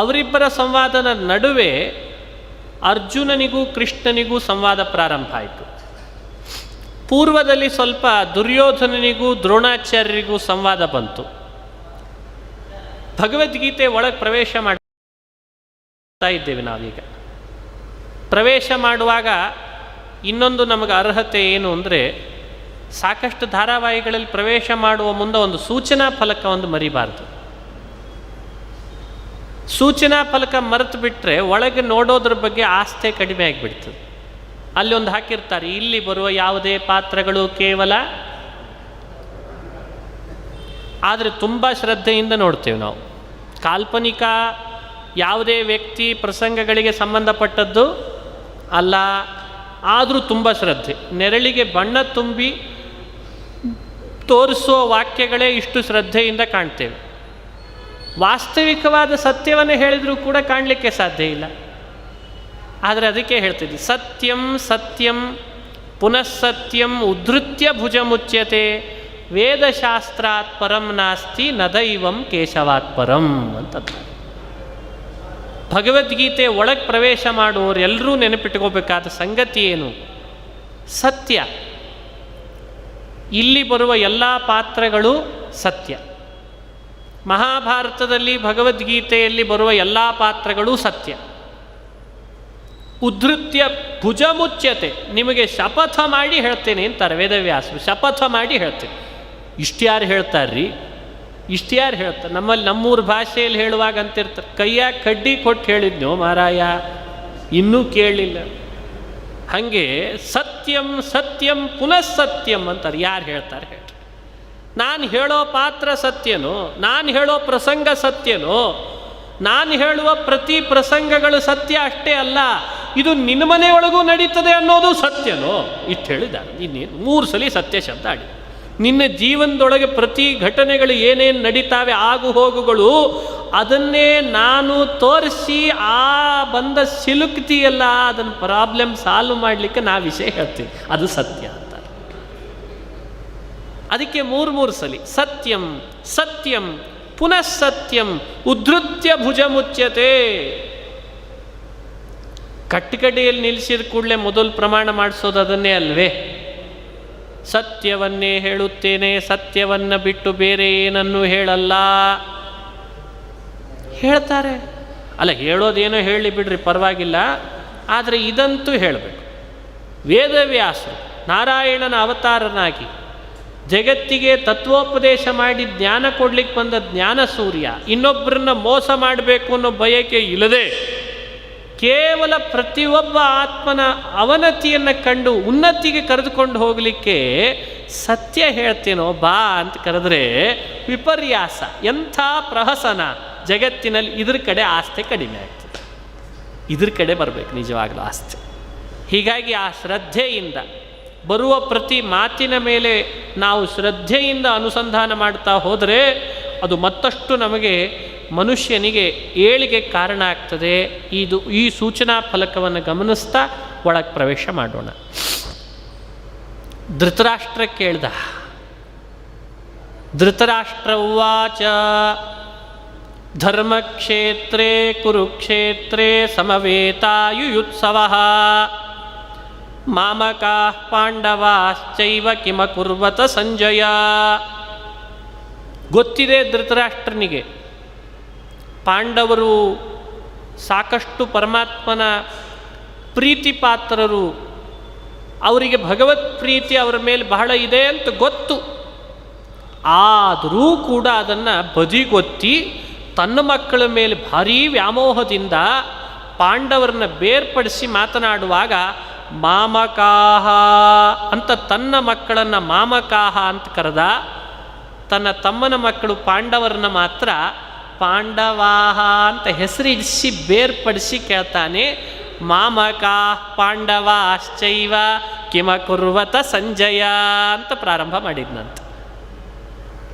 ಅವರಿಬ್ಬರ ಸಂವಾದದ ನಡುವೆ ಅರ್ಜುನನಿಗೂ ಕೃಷ್ಣನಿಗೂ ಸಂವಾದ ಪ್ರಾರಂಭ ಆಯಿತು. ಪೂರ್ವದಲ್ಲಿ ಸ್ವಲ್ಪ ದುರ್ಯೋಧನನಿಗೂ ದ್ರೋಣಾಚಾರ್ಯರಿಗೂ ಸಂವಾದ ಬಂತು. ಭಗವದ್ಗೀತೆ ಒಳಗೆ ಪ್ರವೇಶ ಮಾಡ್ತಾ ಇದ್ದೇವೆ ನಾವೀಗ. ಪ್ರವೇಶ ಮಾಡುವಾಗ ಇನ್ನೊಂದು ನಮಗೆ ಅರ್ಹತೆ ಏನು ಅಂದರೆ, ಸಾಕಷ್ಟು ಧಾರಾವಾಹಿಗಳಲ್ಲಿ ಪ್ರವೇಶ ಮಾಡುವ ಮುಂದೆ ಒಂದು ಸೂಚನಾ ಫಲಕ ಒಂದು ಮರಿಬಾರ್ದು. ಸೂಚನಾ ಫಲಕ ಮರೆತು ಬಿಟ್ಟರೆ ಒಳಗೆ ನೋಡೋದ್ರ ಬಗ್ಗೆ ಆಸ್ಥೆ ಕಡಿಮೆ ಆಗಿಬಿಡ್ತದೆ. ಅಲ್ಲಿ ಒಂದು ಹಾಕಿರ್ತಾರೆ, ಇಲ್ಲಿ ಬರುವ ಯಾವುದೇ ಪಾತ್ರಗಳು ಕೇವಲ, ಆದರೆ ತುಂಬ ಶ್ರದ್ಧೆಯಿಂದ ನೋಡ್ತೇವೆ ನಾವು. ಕಾಲ್ಪನಿಕ ಯಾವುದೇ ವ್ಯಕ್ತಿ ಪ್ರಸಂಗಗಳಿಗೆ ಸಂಬಂಧಪಟ್ಟದ್ದು ಅಲ್ಲ, ಆದರೂ ತುಂಬ ಶ್ರದ್ಧೆ. ನೆರಳಿಗೆ ಬಣ್ಣ ತುಂಬಿ ತೋರಿಸುವ ವಾಕ್ಯಗಳೇ ಇಷ್ಟು ಶ್ರದ್ಧೆಯಿಂದ ಕಾಣ್ತೇವೆ. ವಾಸ್ತವಿಕವಾದ ಸತ್ಯವನ್ನು ಹೇಳಿದರೂ ಕೂಡ ಕಾಣಲಿಕ್ಕೆ ಸಾಧ್ಯ ಇಲ್ಲ. ಆದರೆ ಅದಕ್ಕೆ ಹೇಳ್ತಿದ್ದೆ, ಸತ್ಯಂ ಸತ್ಯಂ ಪುನಃ ಸತ್ಯಂ ಉದ್ಧೃತ್ಯ ಭುಜಮುಚ್ಯತೆ ವೇದಶಾಸ್ತ್ರಾತ್ ಪರಂ ನಾಸ್ತಿ ನ ದೈವಂ ಕೇಶವಾತ್ ಪರಂ ಅಂತ. ಭಗವದ್ಗೀತೆ ಒಳಗೆ ಪ್ರವೇಶ ಮಾಡುವವರು ಎಲ್ಲರೂ ನೆನಪಿಟ್ಕೋಬೇಕಾದ ಸಂಗತಿ ಏನು? ಸತ್ಯ. ಇಲ್ಲಿ ಬರುವ ಎಲ್ಲ ಪಾತ್ರಗಳು ಸತ್ಯ. ಮಹಾಭಾರತದಲ್ಲಿ ಭಗವದ್ಗೀತೆಯಲ್ಲಿ ಬರುವ ಎಲ್ಲ ಪಾತ್ರಗಳು ಸತ್ಯ. ಉದ್ಧೃತ್ಯ ಭುಜಮುಚ್ಯತೆ, ನಿಮಗೆ ಶಪಥ ಮಾಡಿ ಹೇಳ್ತೇನೆ ಅಂತಾರೆ ವೇದವ್ಯಾಸರು. ಶಪಥ ಮಾಡಿ ಹೇಳ್ತೇನೆ. ಇಷ್ಟ್ಯಾರು ಹೇಳ್ತಾರ್ರಿ? ಇಷ್ಟ್ಯಾರು ಹೇಳ್ತಾರೆ? ನಮ್ಮೂರ ಭಾಷೆಯಲ್ಲಿ ಹೇಳುವಾಗ ಅಂತಿರ್ತಾರೆ, ಕೈಯಾಗ ಕಡ್ಡಿ ಕೊಟ್ಟು ಹೇಳಿದ್ನೋ ಮಾರಾಯ, ಇನ್ನೂ ಕೇಳಲಿಲ್ಲ. ಹಾಗೆ ಸತ್ಯಂ ಸತ್ಯಂ ಪುನಃ ಸತ್ಯಂ ಅಂತಾರೆ. ಯಾರು ಹೇಳ್ತಾರೆ ಹೇಳಿ? ನಾನು ಹೇಳೋ ಪಾತ್ರ ಸತ್ಯನೋ, ನಾನು ಹೇಳೋ ಪ್ರಸಂಗ ಸತ್ಯನೋ, ನಾನು ಹೇಳುವ ಪ್ರತಿ ಪ್ರಸಂಗಗಳು ಸತ್ಯ ಅಷ್ಟೇ ಅಲ್ಲ, ಇದು ನಿನ್ನ ಮನೆಯೊಳಗೂ ನಡೀತದೆ ಅನ್ನೋದು ಸತ್ಯನೋ? ಇಷ್ಟು ಹೇಳಿದ್ದಾರೆ. ಇನ್ನೇನು 3 ಸಲ ಸತ್ಯ ಶಬ್ದ ಆಡಿ. ನಿನ್ನ ಜೀವನದೊಳಗೆ ಪ್ರತಿ ಘಟನೆಗಳು ಏನೇನು ನಡೀತಾವೆ, ಆಗು ಹೋಗುಗಳು, ಅದನ್ನೇ ನಾನು ತೋರಿಸಿ ಆ ಬಂದ ಸಿಲುಕ್ತಿಯಲ್ಲ, ಅದನ್ನು ಪ್ರಾಬ್ಲಮ್ ಸಾಲ್ವ್ ಮಾಡಲಿಕ್ಕೆ ನಾ ವಿಷಯ ಹೇಳ್ತೀನಿ, ಅದು ಸತ್ಯ ಅಂತಾರೆ. ಅದಕ್ಕೆ 3 ಸಲ ಸತ್ಯಂ ಸತ್ಯಂ ಪುನಃ ಸತ್ಯಂ ಉದ್ಧೃತ್ಯ ಭುಜಮುಚ್ಯತೆ. ಕಟ್ಟಕಡೆಯಲ್ಲಿ ನಿಲ್ಲಿಸಿದ ಕೂಡಲೇ ಮೊದಲು ಪ್ರಮಾಣ ಮಾಡಿಸೋದು ಅದನ್ನೇ ಅಲ್ವೇ? ಸತ್ಯವನ್ನೇ ಹೇಳುತ್ತೇನೆ, ಸತ್ಯವನ್ನು ಬಿಟ್ಟು ಬೇರೆ ಏನನ್ನೂ ಹೇಳಲ್ಲ ಹೇಳ್ತಾರೆ. ಅಲ್ಲ, ಹೇಳೋದೇನೋ ಹೇಳಿ ಬಿಡ್ರಿ, ಪರವಾಗಿಲ್ಲ. ಆದರೆ ಇದಂತೂ ಹೇಳಬೇಕು, ವೇದವ್ಯಾಸರು ನಾರಾಯಣನ ಅವತಾರನಾಗಿ ಜಗತ್ತಿಗೆ ತತ್ವೋಪದೇಶ ಮಾಡಿ ಜ್ಞಾನ ಕೊಡ್ಲಿಕ್ಕೆ ಬಂದ ಜ್ಞಾನ ಸೂರ್ಯ ಇನ್ನೊಬ್ಬರನ್ನ ಮೋಸ ಮಾಡಬೇಕು ಅನ್ನೋ ಬಯಕೆ ಇಲ್ಲದೆ ಕೇವಲ ಪ್ರತಿಯೊಬ್ಬ ಆತ್ಮನ ಅವನತಿಯನ್ನು ಕಂಡು ಉನ್ನತಿಗೆ ಕರೆದುಕೊಂಡು ಹೋಗಲಿಕ್ಕೆ ಸತ್ಯ ಹೇಳ್ತೇನೋ ಬಾ ಅಂತ ಕರೆದ್ರೆ ವಿಪರ್ಯಾಸ, ಎಂಥ ಪ್ರಹಸನ ಜಗತ್ತಿನಲ್ಲಿ. ಇದ್ರ ಕಡೆ ಆಸ್ತೆ ಕಡಿಮೆ ಆಗ್ತದೆ, ಇದ್ರ ಕಡೆ ಬರಬೇಕು ನಿಜವಾಗಲೂ ಆಸ್ತೆ. ಹೀಗಾಗಿ ಆ ಶ್ರದ್ಧೆಯಿಂದ ಬರುವ ಪ್ರತಿ ಮಾತಿನ ಮೇಲೆ ನಾವು ಶ್ರದ್ಧೆಯಿಂದ ಅನುಸಂಧಾನ ಮಾಡ್ತಾ ಹೋದರೆ ಅದು ಮತ್ತಷ್ಟು ನಮಗೆ ಮನುಷ್ಯನಿಗೆ ಏಳಿಗೆ ಕಾರಣ ಆಗ್ತದೆ. ಈ ಸೂಚನಾ ಫಲಕವನ್ನು ಗಮನಿಸ್ತಾ ಒಳಗೆ ಪ್ರವೇಶ ಮಾಡೋಣ. ಧೃತರಾಷ್ಟ್ರ ಕೇಳ್ದ. ಧೃತರಾಷ್ಟ್ರ ಉವಾಚ ಧರ್ಮಕ್ಷೇತ್ರೇ ಕುರುಕ್ಷೇತ್ರೇ ಸಮವೇತಾಯುಯುತ್ಸವಃ ಮಾಮಕಾಃ ಪಾಂಡವಾಶ್ಚೈವ ಕಿಮಕುರ್ವತ ಸಂಜಯ. ಗೊತ್ತಿದೆ ಧೃತರಾಷ್ಟ್ರನಿಗೆ ಪಾಂಡವರು ಸಾಕಷ್ಟು ಪರಮಾತ್ಮನ ಪ್ರೀತಿ ಪಾತ್ರರು, ಅವರಿಗೆ ಭಗವತ್ ಪ್ರೀತಿ ಅವರ ಮೇಲೆ ಬಹಳ ಇದೆ ಅಂತ ಗೊತ್ತು. ಆದರೂ ಕೂಡ ಅದನ್ನು ಬದಿಗೊತ್ತಿ ತನ್ನ ಮಕ್ಕಳ ಮೇಲೆ ಭಾರೀ ವ್ಯಾಮೋಹದಿಂದ ಪಾಂಡವರನ್ನ ಬೇರ್ಪಡಿಸಿ ಮಾತನಾಡುವಾಗ ಮಾಮಕಾಹ ಅಂತ ತನ್ನ ಮಕ್ಕಳನ್ನು ಮಾಮಕಾಹ ಅಂತ ಕರೆದ. ತನ್ನ ತಮ್ಮನ ಮಕ್ಕಳು ಪಾಂಡವರನ್ನ ಮಾತ್ರ ಪಾಂಡವಾಹ ಅಂತ ಹೆಸರಿಡಿಸಿ ಬೇರ್ಪಡಿಸಿ ಕೇಳ್ತಾನೆ. ಮಾಮಕಾ ಪಾಂಡವಾಶ್ಚೈವ ಕಿಮಕುರ್ವತ ಸಂಜಯ ಅಂತ ಪ್ರಾರಂಭ ಮಾಡಿದ್ನಂತ.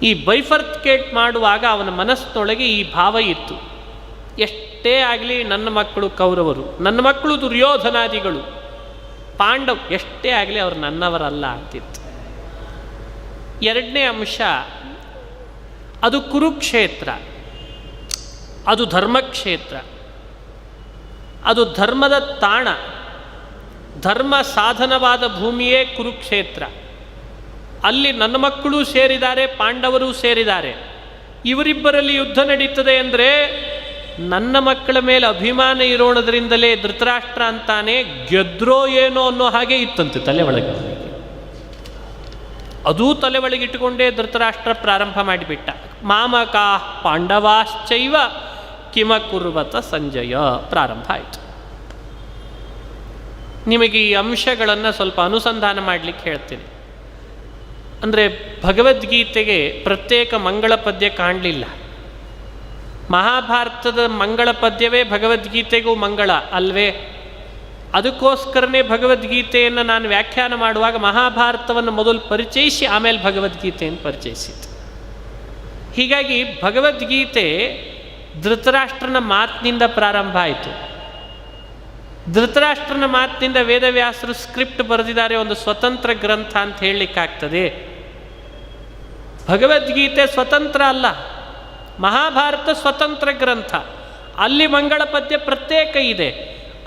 ಈ ಬೈಫರ್ಕೇಟ್ ಮಾಡುವಾಗ ಅವನ ಮನಸ್ಸಿನೊಳಗೆ ಈ ಭಾವ ಇತ್ತು, ಎಷ್ಟೇ ಆಗಲಿ ನನ್ನ ಮಕ್ಕಳು ಕೌರವರು, ನನ್ನ ಮಕ್ಕಳು ದುರ್ಯೋಧನಾದಿಗಳು, ಪಾಂಡವ್ ಎಷ್ಟೇ ಆಗಲಿ ಅವರು ನನ್ನವರಲ್ಲ ಆಗ್ತಿತ್ತು. ಎರಡನೇ ಅಂಶ, ಅದು ಕುರುಕ್ಷೇತ್ರ, ಅದು ಧರ್ಮಕ್ಷೇತ್ರ, ಅದು ಧರ್ಮದ ತಾಣ, ಧರ್ಮ ಸಾಧನವಾದ ಭೂಮಿಯೇ ಕುರುಕ್ಷೇತ್ರ. ಅಲ್ಲಿ ನನ್ನ ಮಕ್ಕಳು ಸೇರಿದ್ದಾರೆ, ಪಾಂಡವರು ಸೇರಿದ್ದಾರೆ. ಇವರಿಬ್ಬರಲ್ಲಿ ಯುದ್ಧ ನಡೀತದೆ ಅಂದರೆ ನನ್ನ ಮಕ್ಕಳ ಮೇಲೆ ಅಭಿಮಾನ ಇರೋಣದ್ರಿಂದಲೇ ಧೃತರಾಷ್ಟ್ರ ಅಂತಾನೆ ಗೆದ್ರೋ ಏನೋ ಅನ್ನೋ ಹಾಗೆ ಇತ್ತಂತೆ ತಲೆ ಒಳಗೆ. ಅದೂ ತಲೆ ಒಳಗಿಟ್ಟುಕೊಂಡೇ ಧೃತರಾಷ್ಟ್ರ ಪ್ರಾರಂಭ ಮಾಡಿಬಿಟ್ಟ. ಮಾಮಕಾ ಪಾಂಡವಾಶ್ಚೈವ ಕಿಮಕುರ್ವತ ಸಂಜಯ ಪ್ರಾರಂಭ ಆಯಿತು. ನಿಮಗೆ ಈ ಅಂಶಗಳನ್ನು ಸ್ವಲ್ಪ ಅನುಸಂಧಾನ ಮಾಡಲಿಕ್ಕೆ ಹೇಳ್ತೀನಿ. ಅಂದರೆ ಭಗವದ್ಗೀತೆಗೆ ಪ್ರತ್ಯೇಕ ಮಂಗಳ ಪದ್ಯ ಕಾಣಲಿಲ್ಲ. ಮಹಾಭಾರತದ ಮಂಗಳ ಪದ್ಯವೇ ಭಗವದ್ಗೀತೆಗೂ ಮಂಗಳ ಅಲ್ವೇ? ಅದಕ್ಕೋಸ್ಕರನೇ ಭಗವದ್ಗೀತೆಯನ್ನು ನಾನು ವ್ಯಾಖ್ಯಾನ ಮಾಡುವಾಗ ಮಹಾಭಾರತವನ್ನು ಮೊದಲು ಪರಿಚಯಿಸಿ ಆಮೇಲೆ ಭಗವದ್ಗೀತೆಯನ್ನು ಪರಿಚಯಿಸಿತು. ಹೀಗಾಗಿ ಭಗವದ್ಗೀತೆ ಧೃತರಾಷ್ಟ್ರನ ಮಾತಿನಿಂದ ಪ್ರಾರಂಭ ಆಯಿತು. ಧೃತರಾಷ್ಟ್ರನ ಮಾತಿನಿಂದ ವೇದವ್ಯಾಸರು ಸ್ಕ್ರಿಪ್ಟ್ ಬರೆದಿದ್ದಾರೆ, ಒಂದು ಸ್ವತಂತ್ರ ಗ್ರಂಥ ಅಂತ ಹೇಳಲಿಕ್ಕಾಗ್ತದೆ. ಭಗವದ್ಗೀತೆ ಸ್ವತಂತ್ರ ಅಲ್ಲ, ಮಹಾಭಾರತ ಸ್ವತಂತ್ರ ಗ್ರಂಥ. ಅಲ್ಲಿ ಮಂಗಳ ಪದ್ಯ ಪ್ರತ್ಯೇಕ ಇದೆ.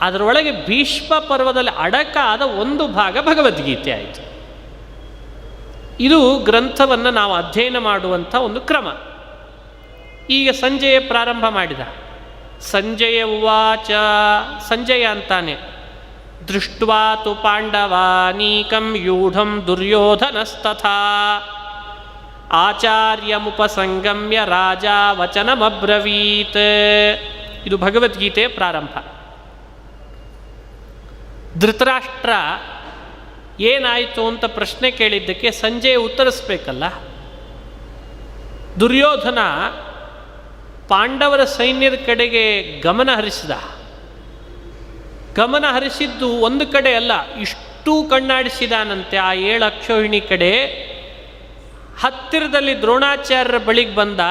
ಅದರೊಳಗೆ ಭೀಷ್ಮ ಪರ್ವದಲ್ಲಿ ಅಡಕಾದ ಒಂದು ಭಾಗ ಭಗವದ್ಗೀತೆ ಆಯಿತು. ಇದು ಗ್ರಂಥವನ್ನು ನಾವು ಅಧ್ಯಯನ ಮಾಡುವಂಥ ಒಂದು ಕ್ರಮ. ಈಗ ಸಂಜಯ ಪ್ರಾರಂಭ ಮಾಡಿದ. ಸಂಜಯ ಉವಾಚ, ಸಂಜಯ ಅಂತಾನೆ, ದೃಷ್ಟ್ವಾ ತು ಪಾಂಡವಾನೀಕಂ ಯೂಢಂ ದುರ್ಯೋಧನಸ್ತಥಾ ಆಚಾರ್ಯಮುಪಸಂಗಮ್ಯ ರಾಜ ವಚನಮಬ್ರವೀತ್. ಇದು ಭಗವದ್ಗೀತೆಯ ಪ್ರಾರಂಭ. ಧೃತರಾಷ್ಟ್ರ ಏನಾಯಿತು ಅಂತ ಪ್ರಶ್ನೆ ಕೇಳಿದ್ದಕ್ಕೆ ಸಂಜಯ ಉತ್ತರಿಸ್ಬೇಕಲ್ಲ. ದುರ್ಯೋಧನ ಪಾಂಡವರ ಸೈನ್ಯದ ಕಡೆಗೆ ಗಮನ ಹರಿಸಿದ. ಗಮನ ಹರಿಸಿದ್ದು ಒಂದು ಕಡೆ ಅಲ್ಲ, ಇಷ್ಟೂ ಕಣ್ಣಾಡಿಸಿದಾನಂತೆ. ಆ 7 ಅಕ್ಷೋಹಿಣಿ ಕಡೆ ಹತ್ತಿರದಲ್ಲಿ ದ್ರೋಣಾಚಾರ್ಯರ ಬಳಿಗೆ ಬಂದ,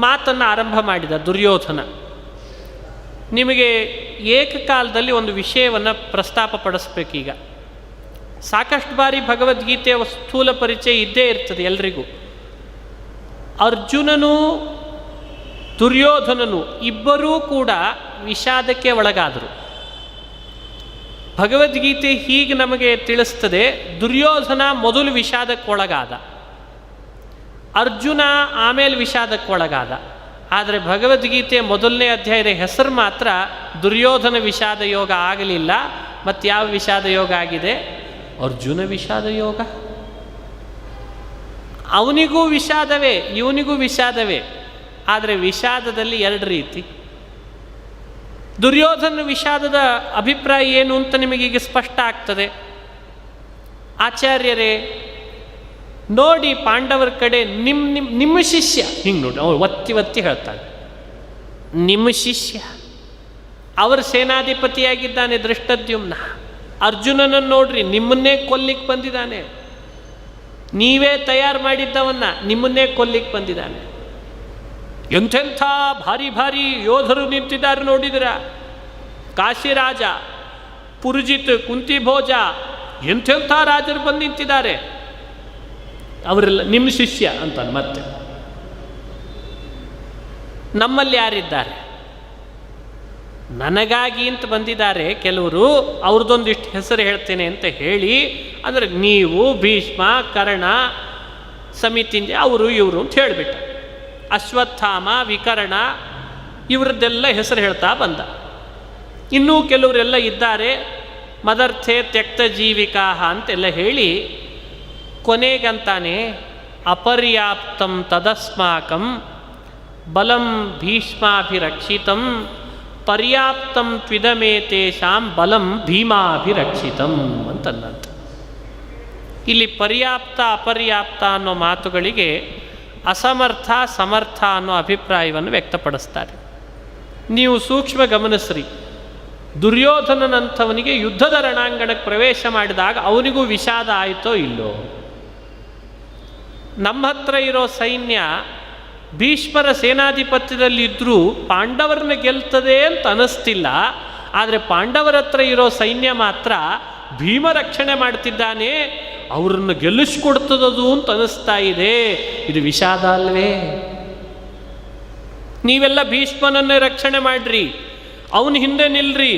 ಮಾತನ್ನು ಆರಂಭ ಮಾಡಿದ ದುರ್ಯೋಧನ. ನಿಮಗೆ ಏಕಕಾಲದಲ್ಲಿ ಒಂದು ವಿಷಯವನ್ನು ಪ್ರಸ್ತಾಪ ಪಡಿಸ್ಬೇಕೀಗ. ಸಾಕಷ್ಟು ಬಾರಿ ಭಗವದ್ಗೀತೆಯ ಸ್ಥೂಲ ಪರಿಚಯ ಇದ್ದೇ ಇರ್ತದೆ ಎಲ್ರಿಗೂ. ಅರ್ಜುನನು ದುರ್ಯೋಧನನು ಇಬ್ಬರೂ ಕೂಡ ವಿಷಾದಕ್ಕೆ ಒಳಗಾದರು. ಭಗವದ್ಗೀತೆ ಹೀಗೆ ನಮಗೆ ತಿಳಿಸ್ತದೆ, ದುರ್ಯೋಧನ ಮೊದಲು ವಿಷಾದಕ್ಕೆ ಒಳಗಾದ, ಅರ್ಜುನ ಆಮೇಲೆ ವಿಷಾದಕ್ಕೆ ಒಳಗಾದ. ಆದರೆ ಭಗವದ್ಗೀತೆಯ ಮೊದಲನೇ ಅಧ್ಯಾಯದ ಹೆಸರು ಮಾತ್ರ ದುರ್ಯೋಧನ ವಿಷಾದ ಯೋಗ ಆಗಲಿಲ್ಲ. ಮತ್ತು ಯಾವ ವಿಷಾದ ಯೋಗ ಆಗಿದೆ? ಅರ್ಜುನ ವಿಷಾದ ಯೋಗ. ಅವನಿಗೂ ವಿಷಾದವೇ, ಇವನಿಗೂ ವಿಷಾದವೇ. ಆದರೆ ವಿಷಾದದಲ್ಲಿ ಎರಡು ರೀತಿ. ದುರ್ಯೋಧನ ವಿಷಾದದ ಅಭಿಪ್ರಾಯ ಏನು ಅಂತ ನಿಮಗೀಗ ಸ್ಪಷ್ಟ ಆಗ್ತದೆ. ಆಚಾರ್ಯರೇ ನೋಡಿ ಪಾಂಡವರ ಕಡೆ ನಿಮ್ಮ ಶಿಷ್ಯ ಹಿಂಗೆ ನೋಡಿ ಅವ್ರು ಒತ್ತಿ ಒತ್ತಿ ಹೇಳ್ತಾನೆ, ನಿಮ್ಮ ಶಿಷ್ಯ ಅವರ ಸೇನಾಧಿಪತಿಯಾಗಿದ್ದಾನೆ ದೃಷ್ಟದ್ಯುಮ್ನ. ಅರ್ಜುನನನ್ನು ನೋಡ್ರಿ, ನಿಮ್ಮನ್ನೇ ಕೊಲ್ಲಿಕ್ಕೆ ಬಂದಿದ್ದಾನೆ. ನೀವೇ ತಯಾರು ಮಾಡಿದ್ದವನ್ನ ನಿಮ್ಮನ್ನೇ ಕೊಲ್ಲಿಕ್ಕೆ ಬಂದಿದ್ದಾನೆ. ಎಂಥೆಂಥ ಭಾರಿ ಭಾರಿ ಯೋಧರು ನಿಂತಿದ್ದಾರೆ ನೋಡಿದ್ರ. ಕಾಶಿರಾಜ, ಪುರುಜಿತ್, ಕುಂತಿಭೋಜ, ಎಂಥೆಂಥ ರಾಜರು ಬಂದು ನಿಂತಿದ್ದಾರೆ. ಅವರೆಲ್ಲ ನಿಮ್ಮ ಶಿಷ್ಯ ಅಂತಾನೆ. ಮತ್ತೆ ನಮ್ಮಲ್ಲಿ ಯಾರಿದ್ದಾರೆ? ನನಗಾಗಿ ಅಂತ ಬಂದಿದ್ದಾರೆ ಕೆಲವರು. ಅವ್ರದ್ದೊಂದಿಷ್ಟು ಹೆಸರು ಹೇಳ್ತೇನೆ ಅಂತ ಹೇಳಿ, ಅಂದರೆ ನೀವು, ಭೀಷ್ಮ, ಕರ್ಣ, ಸಮಿತಿಂಜ, ಅವರು ಇವರು ಅಂತ ಹೇಳಿಬಿಟ್ಟ. ಅಶ್ವತ್ಥಾಮ, ವಿಕರ್ಣ, ಇವರದ್ದೆಲ್ಲ ಹೆಸರು ಹೇಳ್ತಾ ಬಂದ. ಇನ್ನೂ ಕೆಲವರೆಲ್ಲ ಇದ್ದಾರೆ, ಮದರ್ಥೆ ತ್ಯಕ್ತ ಜೀವಿಕಾ ಅಂತೆಲ್ಲ ಹೇಳಿ ಕೊನೆಗಂತಾನೆ ಅಪರ್ಯಾಪ್ತಂ ತದಸ್ಮಾಕಂ ಬಲಂ ಭೀಷ್ಮಾಭಿರಕ್ಷಿತಂ ಪರ್ಯಾಪ್ತಂ ತ್ವಿದಮೇತೇಷಾಂ ಬಲಂ ಭೀಮಾಭಿರಕ್ಷಿತಂ ಅಂತಂದಂತ. ಇಲ್ಲಿ ಪರ್ಯಾಪ್ತ ಅಪರ್ಯಾಪ್ತ ಅನ್ನೋ ಮಾತುಗಳಿಗೆ ಅಸಮರ್ಥ ಸಮರ್ಥ ಅನ್ನೋ ಅಭಿಪ್ರಾಯವನ್ನು ವ್ಯಕ್ತಪಡಿಸ್ತಾರೆ. ನೀವು ಸೂಕ್ಷ್ಮ ಗಮನಿಸ್ರಿ, ದುರ್ಯೋಧನನಂಥವನಿಗೆ ಯುದ್ಧದ ರಣಾಂಗಣಕ್ಕೆ ಪ್ರವೇಶ ಮಾಡಿದಾಗ ಅವನಿಗೂ ವಿಷಾದ ಆಯಿತೋ ಇಲ್ಲೋ? ನಮ್ಮ ಹತ್ರ ಇರೋ ಸೈನ್ಯ ಭೀಷ್ಮರ ಸೇನಾಧಿಪತ್ಯದಲ್ಲಿದ್ದರೂ ಪಾಂಡವರನ್ನ ಗೆಲ್ತದೆ ಅಂತ ಅನ್ನಿಸ್ತಿಲ್ಲ. ಆದರೆ ಪಾಂಡವರ ಹತ್ರ ಇರೋ ಸೈನ್ಯ ಮಾತ್ರ ಭೀಮ ರಕ್ಷಣೆ ಮಾಡ್ತಿದ್ದಾನೆ, ಅವ್ರನ್ನ ಗೆಲ್ಲಿಸ್ಕೊಡ್ತದದು ಅಂತ ಅನ್ನಿಸ್ತಾ ಇದೆ. ಇದು ವಿಷಾದ ಅಲ್ವೇ? ನೀವೆಲ್ಲ ಭೀಷ್ಮನನ್ನೇ ರಕ್ಷಣೆ ಮಾಡ್ರಿ, ಅವನ ಹಿಂದೆ ನಿಲ್ರಿ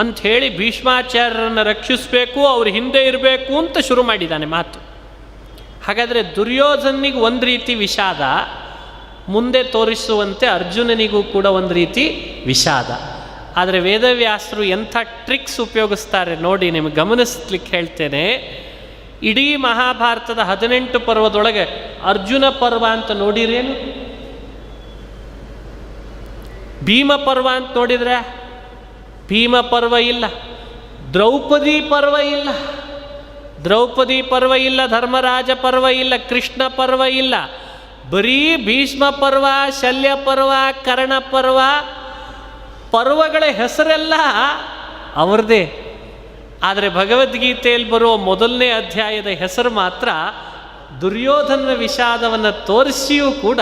ಅಂಥೇಳಿ ಭೀಷ್ಮಾಚಾರ್ಯರನ್ನು ರಕ್ಷಿಸಬೇಕು, ಅವ್ರ ಹಿಂದೆ ಇರಬೇಕು ಅಂತ ಶುರು ಮಾಡಿದ್ದಾನೆ ಮಾತು. ಹಾಗಾದರೆ ದುರ್ಯೋಧನಿಗೆ ಒಂದು ರೀತಿ ವಿಷಾದ, ಮುಂದೆ ತೋರಿಸುವಂತೆ ಅರ್ಜುನನಿಗೂ ಕೂಡ ಒಂದು ರೀತಿ ವಿಷಾದ. ಆದರೆ ವೇದವ್ಯಾಸರು ಎಂಥ ಟ್ರಿಕ್ಸ್ ಉಪಯೋಗಿಸ್ತಾರೆ ನೋಡಿ, ನಿಮಗೆ ಗಮನಿಸ್ಲಿಕ್ಕೆ ಹೇಳ್ತೇನೆ. ಇಡೀ ಮಹಾಭಾರತದ 18 ಪರ್ವದೊಳಗೆ ಅರ್ಜುನ ಪರ್ವ ಅಂತ ನೋಡಿರೇನು? ಭೀಮ ಪರ್ವ ಅಂತ ನೋಡಿದ್ರೆ ಭೀಮ ಪರ್ವ ಇಲ್ಲ, ದ್ರೌಪದಿ ಪರ್ವ ಇಲ್ಲ, ದ್ರೌಪದಿ ಪರ್ವ ಇಲ್ಲ, ಧರ್ಮರಾಜ ಪರ್ವ ಇಲ್ಲ, ಕೃಷ್ಣ ಪರ್ವ ಇಲ್ಲ. ಬರೀ ಭೀಷ್ಮ ಪರ್ವ, ಶಲ್ಯ ಪರ್ವ, ಕರ್ಣ ಪರ್ವ. ಪರ್ವಗಳ ಹೆಸರೆಲ್ಲ ಅವರದೇ. ಆದರೆ ಭಗವದ್ಗೀತೆಯಲ್ಲಿ ಬರುವ ಮೊದಲನೇ ಅಧ್ಯಾಯದ ಹೆಸರು ಮಾತ್ರ ದುರ್ಯೋಧನನ ವಿಷಾದವನ್ನು ತೋರಿಸಿಯೂ ಕೂಡ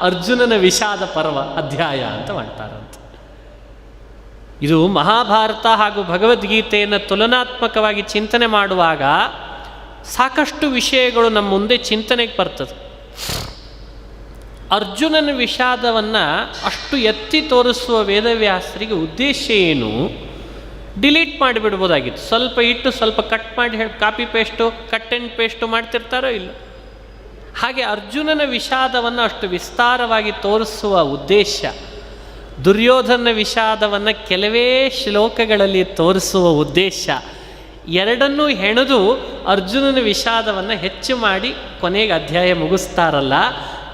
ಅರ್ಜುನನ ವಿಷಾದ ಪರ್ವ ಅಧ್ಯಾಯ ಅಂತ ಮಾಡ್ತಾರಂತೆ. ಇದು ಮಹಾಭಾರತ ಹಾಗೂ ಭಗವದ್ಗೀತೆಯನ್ನು ತುಲನಾತ್ಮಕವಾಗಿ ಚಿಂತನೆ ಮಾಡುವಾಗ ಸಾಕಷ್ಟು ವಿಷಯಗಳು ನಮ್ಮ ಮುಂದೆ ಚಿಂತನೆಗೆ ಬರ್ತದೆ. ಅರ್ಜುನನ ವಿಷಾದವನ್ನು ಅಷ್ಟು ಎತ್ತಿ ತೋರಿಸುವ ವೇದವ್ಯಾಸರಿಗೆ ಉದ್ದೇಶ ಏನು? ಡಿಲೀಟ್ ಮಾಡಿಬಿಡ್ಬೋದಾಗಿತ್ತು. ಸ್ವಲ್ಪ ಇಟ್ಟು ಸ್ವಲ್ಪ ಕಟ್ ಮಾಡಿ copy paste, cut and paste ಮಾಡ್ತಿರ್ತಾರೋ ಇಲ್ಲ. ಹಾಗೆ ಅರ್ಜುನನ ವಿಷಾದವನ್ನು ಅಷ್ಟು ವಿಸ್ತಾರವಾಗಿ ತೋರಿಸುವ ಉದ್ದೇಶ, ದುರ್ಯೋಧನ ವಿಷಾದವನ್ನು ಕೆಲವೇ ಶ್ಲೋಕಗಳಲ್ಲಿ ತೋರಿಸುವ ಉದ್ದೇಶ, ಎರಡನ್ನೂ ಹೆಣೆದು ಅರ್ಜುನನ ವಿಷಾದವನ್ನು ಹೆಚ್ಚು ಮಾಡಿ ಕೊನೆಗೆ ಅಧ್ಯಾಯ ಮುಗಿಸ್ತಾರಲ್ಲ.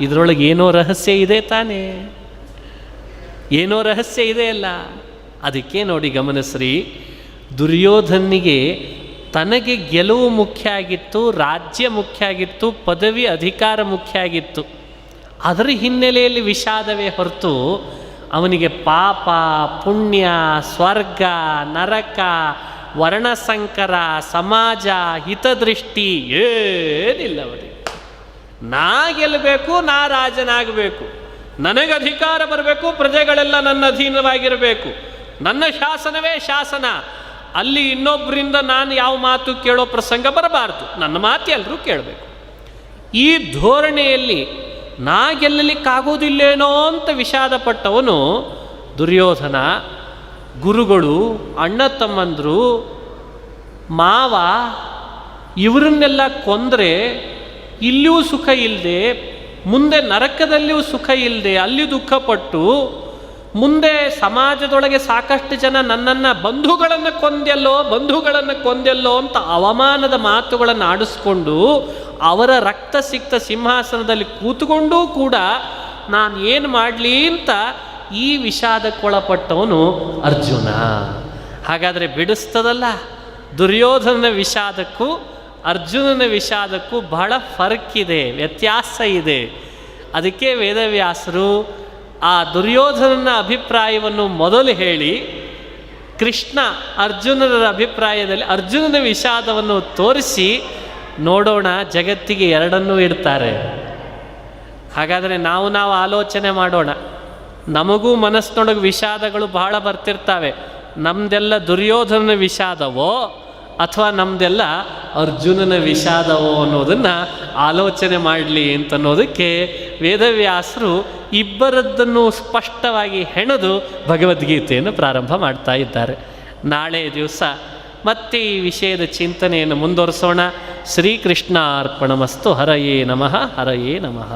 ಇದರೊಳಗೆ ಏನೋ ರಹಸ್ಯ ಇದೆ ತಾನೇ, ಏನೋ ರಹಸ್ಯ ಇದೆ ಅಲ್ಲ. ಅದಕ್ಕೆ ನೋಡಿ ಗಮನಿಸ್ರಿ, ದುರ್ಯೋಧನಿಗೆ ತನಗೆ ಗೆಲುವು ಮುಖ್ಯ ಆಗಿತ್ತು, ರಾಜ್ಯ ಮುಖ್ಯ ಆಗಿತ್ತು, ಪದವಿ ಅಧಿಕಾರ ಮುಖ್ಯ ಆಗಿತ್ತು. ಅದರ ಹಿನ್ನೆಲೆಯಲ್ಲಿ ವಿಷಾದವೇ ಹೊರತು ಅವನಿಗೆ ಪಾಪ, ಪುಣ್ಯ, ಸ್ವರ್ಗ, ನರಕ, ವರ್ಣಸಂಕರ, ಸಮಾಜ, ಹಿತದೃಷ್ಟಿ ಏನಿಲ್ಲ ಅವನಿಗೆ. ನಾ ಗೆಲ್ಲಬೇಕು, ನಾ ರಾಜನಾಗಬೇಕು, ನನಗೆ ಅಧಿಕಾರ ಬರಬೇಕು, ಪ್ರಜೆಗಳೆಲ್ಲ ನನ್ನ ಅಧೀನವಾಗಿರಬೇಕು, ನನ್ನ ಶಾಸನವೇ ಶಾಸನ, ಅಲ್ಲಿ ಇನ್ನೊಬ್ಬರಿಂದ ನಾನು ಯಾವ ಮಾತು ಕೇಳೋ ಪ್ರಸಂಗ ಬರಬಾರ್ದು, ನನ್ನ ಮಾತು ಎಲ್ಲರೂ ಕೇಳಬೇಕು. ಈ ಧೋರಣೆಯಲ್ಲಿ ನಾ ಗೆಲ್ಲಲಿಕ್ಕಾಗೋದಿಲ್ಲೇನೋ ಅಂತ ವಿಷಾದಪಟ್ಟವನು ದುರ್ಯೋಧನ. ಗುರುಗಳು, ಅಣ್ಣ ತಮ್ಮಂದರು, ಮಾವ ಇವರನ್ನೆಲ್ಲ ಕೊಂದರೆ ಇಲ್ಲಿಯೂ ಸುಖ ಇಲ್ಲದೆ ಮುಂದೆ ನರಕದಲ್ಲಿಯೂ ಸುಖ ಇಲ್ಲದೆ ಅಲ್ಲಿ ದುಃಖಪಟ್ಟು ಮುಂದೆ ಸಮಾಜದೊಳಗೆ ಸಾಕಷ್ಟು ಜನ ನನ್ನನ್ನು ಬಂಧುಗಳನ್ನು ಕೊಂದೆಲ್ಲೋ ಅಂತ ಅವಮಾನದ ಮಾತುಗಳನ್ನು ಆಡಿಸ್ಕೊಂಡು ಅವರ ರಕ್ತ ಸಿಕ್ತ ಸಿಂಹಾಸನದಲ್ಲಿ ಕೂತ್ಕೊಂಡೂ ಕೂಡ ನಾನು ಏನು ಮಾಡಲಿ ಅಂತ ಈ ವಿಷಾದಕ್ಕೊಳಪಟ್ಟವನು ಅರ್ಜುನ. ಹಾಗಾದರೆ ಬಿಡಿಸ್ತದಲ್ಲ, ದುರ್ಯೋಧನನ ವಿಷಾದಕ್ಕೂ ಅರ್ಜುನನ ವಿಷಾದಕ್ಕೂ ಬಹಳ ಫರ್ಕಿದೆ, ವ್ಯತ್ಯಾಸ ಇದೆ. ಅದಕ್ಕೆ ವೇದವ್ಯಾಸರು ಆ ದುರ್ಯೋಧನನ ಅಭಿಪ್ರಾಯವನ್ನು ಮೊದಲು ಹೇಳಿ ಕೃಷ್ಣ ಅರ್ಜುನನ ಅಭಿಪ್ರಾಯದಲ್ಲಿ ಅರ್ಜುನನ ವಿಷಾದವನ್ನು ತೋರಿಸಿ ನೋಡೋಣ ಜಗತ್ತಿಗೆ ಎರಡನ್ನೂ ಇಡ್ತಾರೆ. ಹಾಗಾದರೆ ನಾವು ಆಲೋಚನೆ ಮಾಡೋಣ. ನಮಗೂ ಮನಸ್ಸಿನೊಳಗೆ ವಿಷಾದಗಳು ಬಹಳ ಬರ್ತಿರ್ತವೆ. ನಮ್ಮದೆಲ್ಲ ದುರ್ಯೋಧನನ ವಿಷಾದವೋ ಅಥವಾ ನಮ್ಮದೆಲ್ಲ ಅರ್ಜುನನ ವಿಷಾದವೋ ಅನ್ನೋದನ್ನು ಆಲೋಚನೆ ಮಾಡಲಿ ಅಂತನ್ನೋದಕ್ಕೆ ವೇದವ್ಯಾಸರು ಇಬ್ಬರದ್ದನ್ನು ಸ್ಪಷ್ಟವಾಗಿ ಹೆಣೆದು ಭಗವದ್ಗೀತೆಯನ್ನು ಪ್ರಾರಂಭ ಮಾಡ್ತಾ ಇದ್ದಾರೆ. ನಾಳೆ ದಿವಸ ಮತ್ತೆ ಈ ವಿಷಯದ ಚಿಂತನೆಯನ್ನು ಮುಂದುವರಿಸೋಣ. ಶ್ರೀಕೃಷ್ಣಾರ್ಪಣಮಸ್ತು. ಹರಯೇ ನಮಃ. ಹರಯೇ ನಮಃ.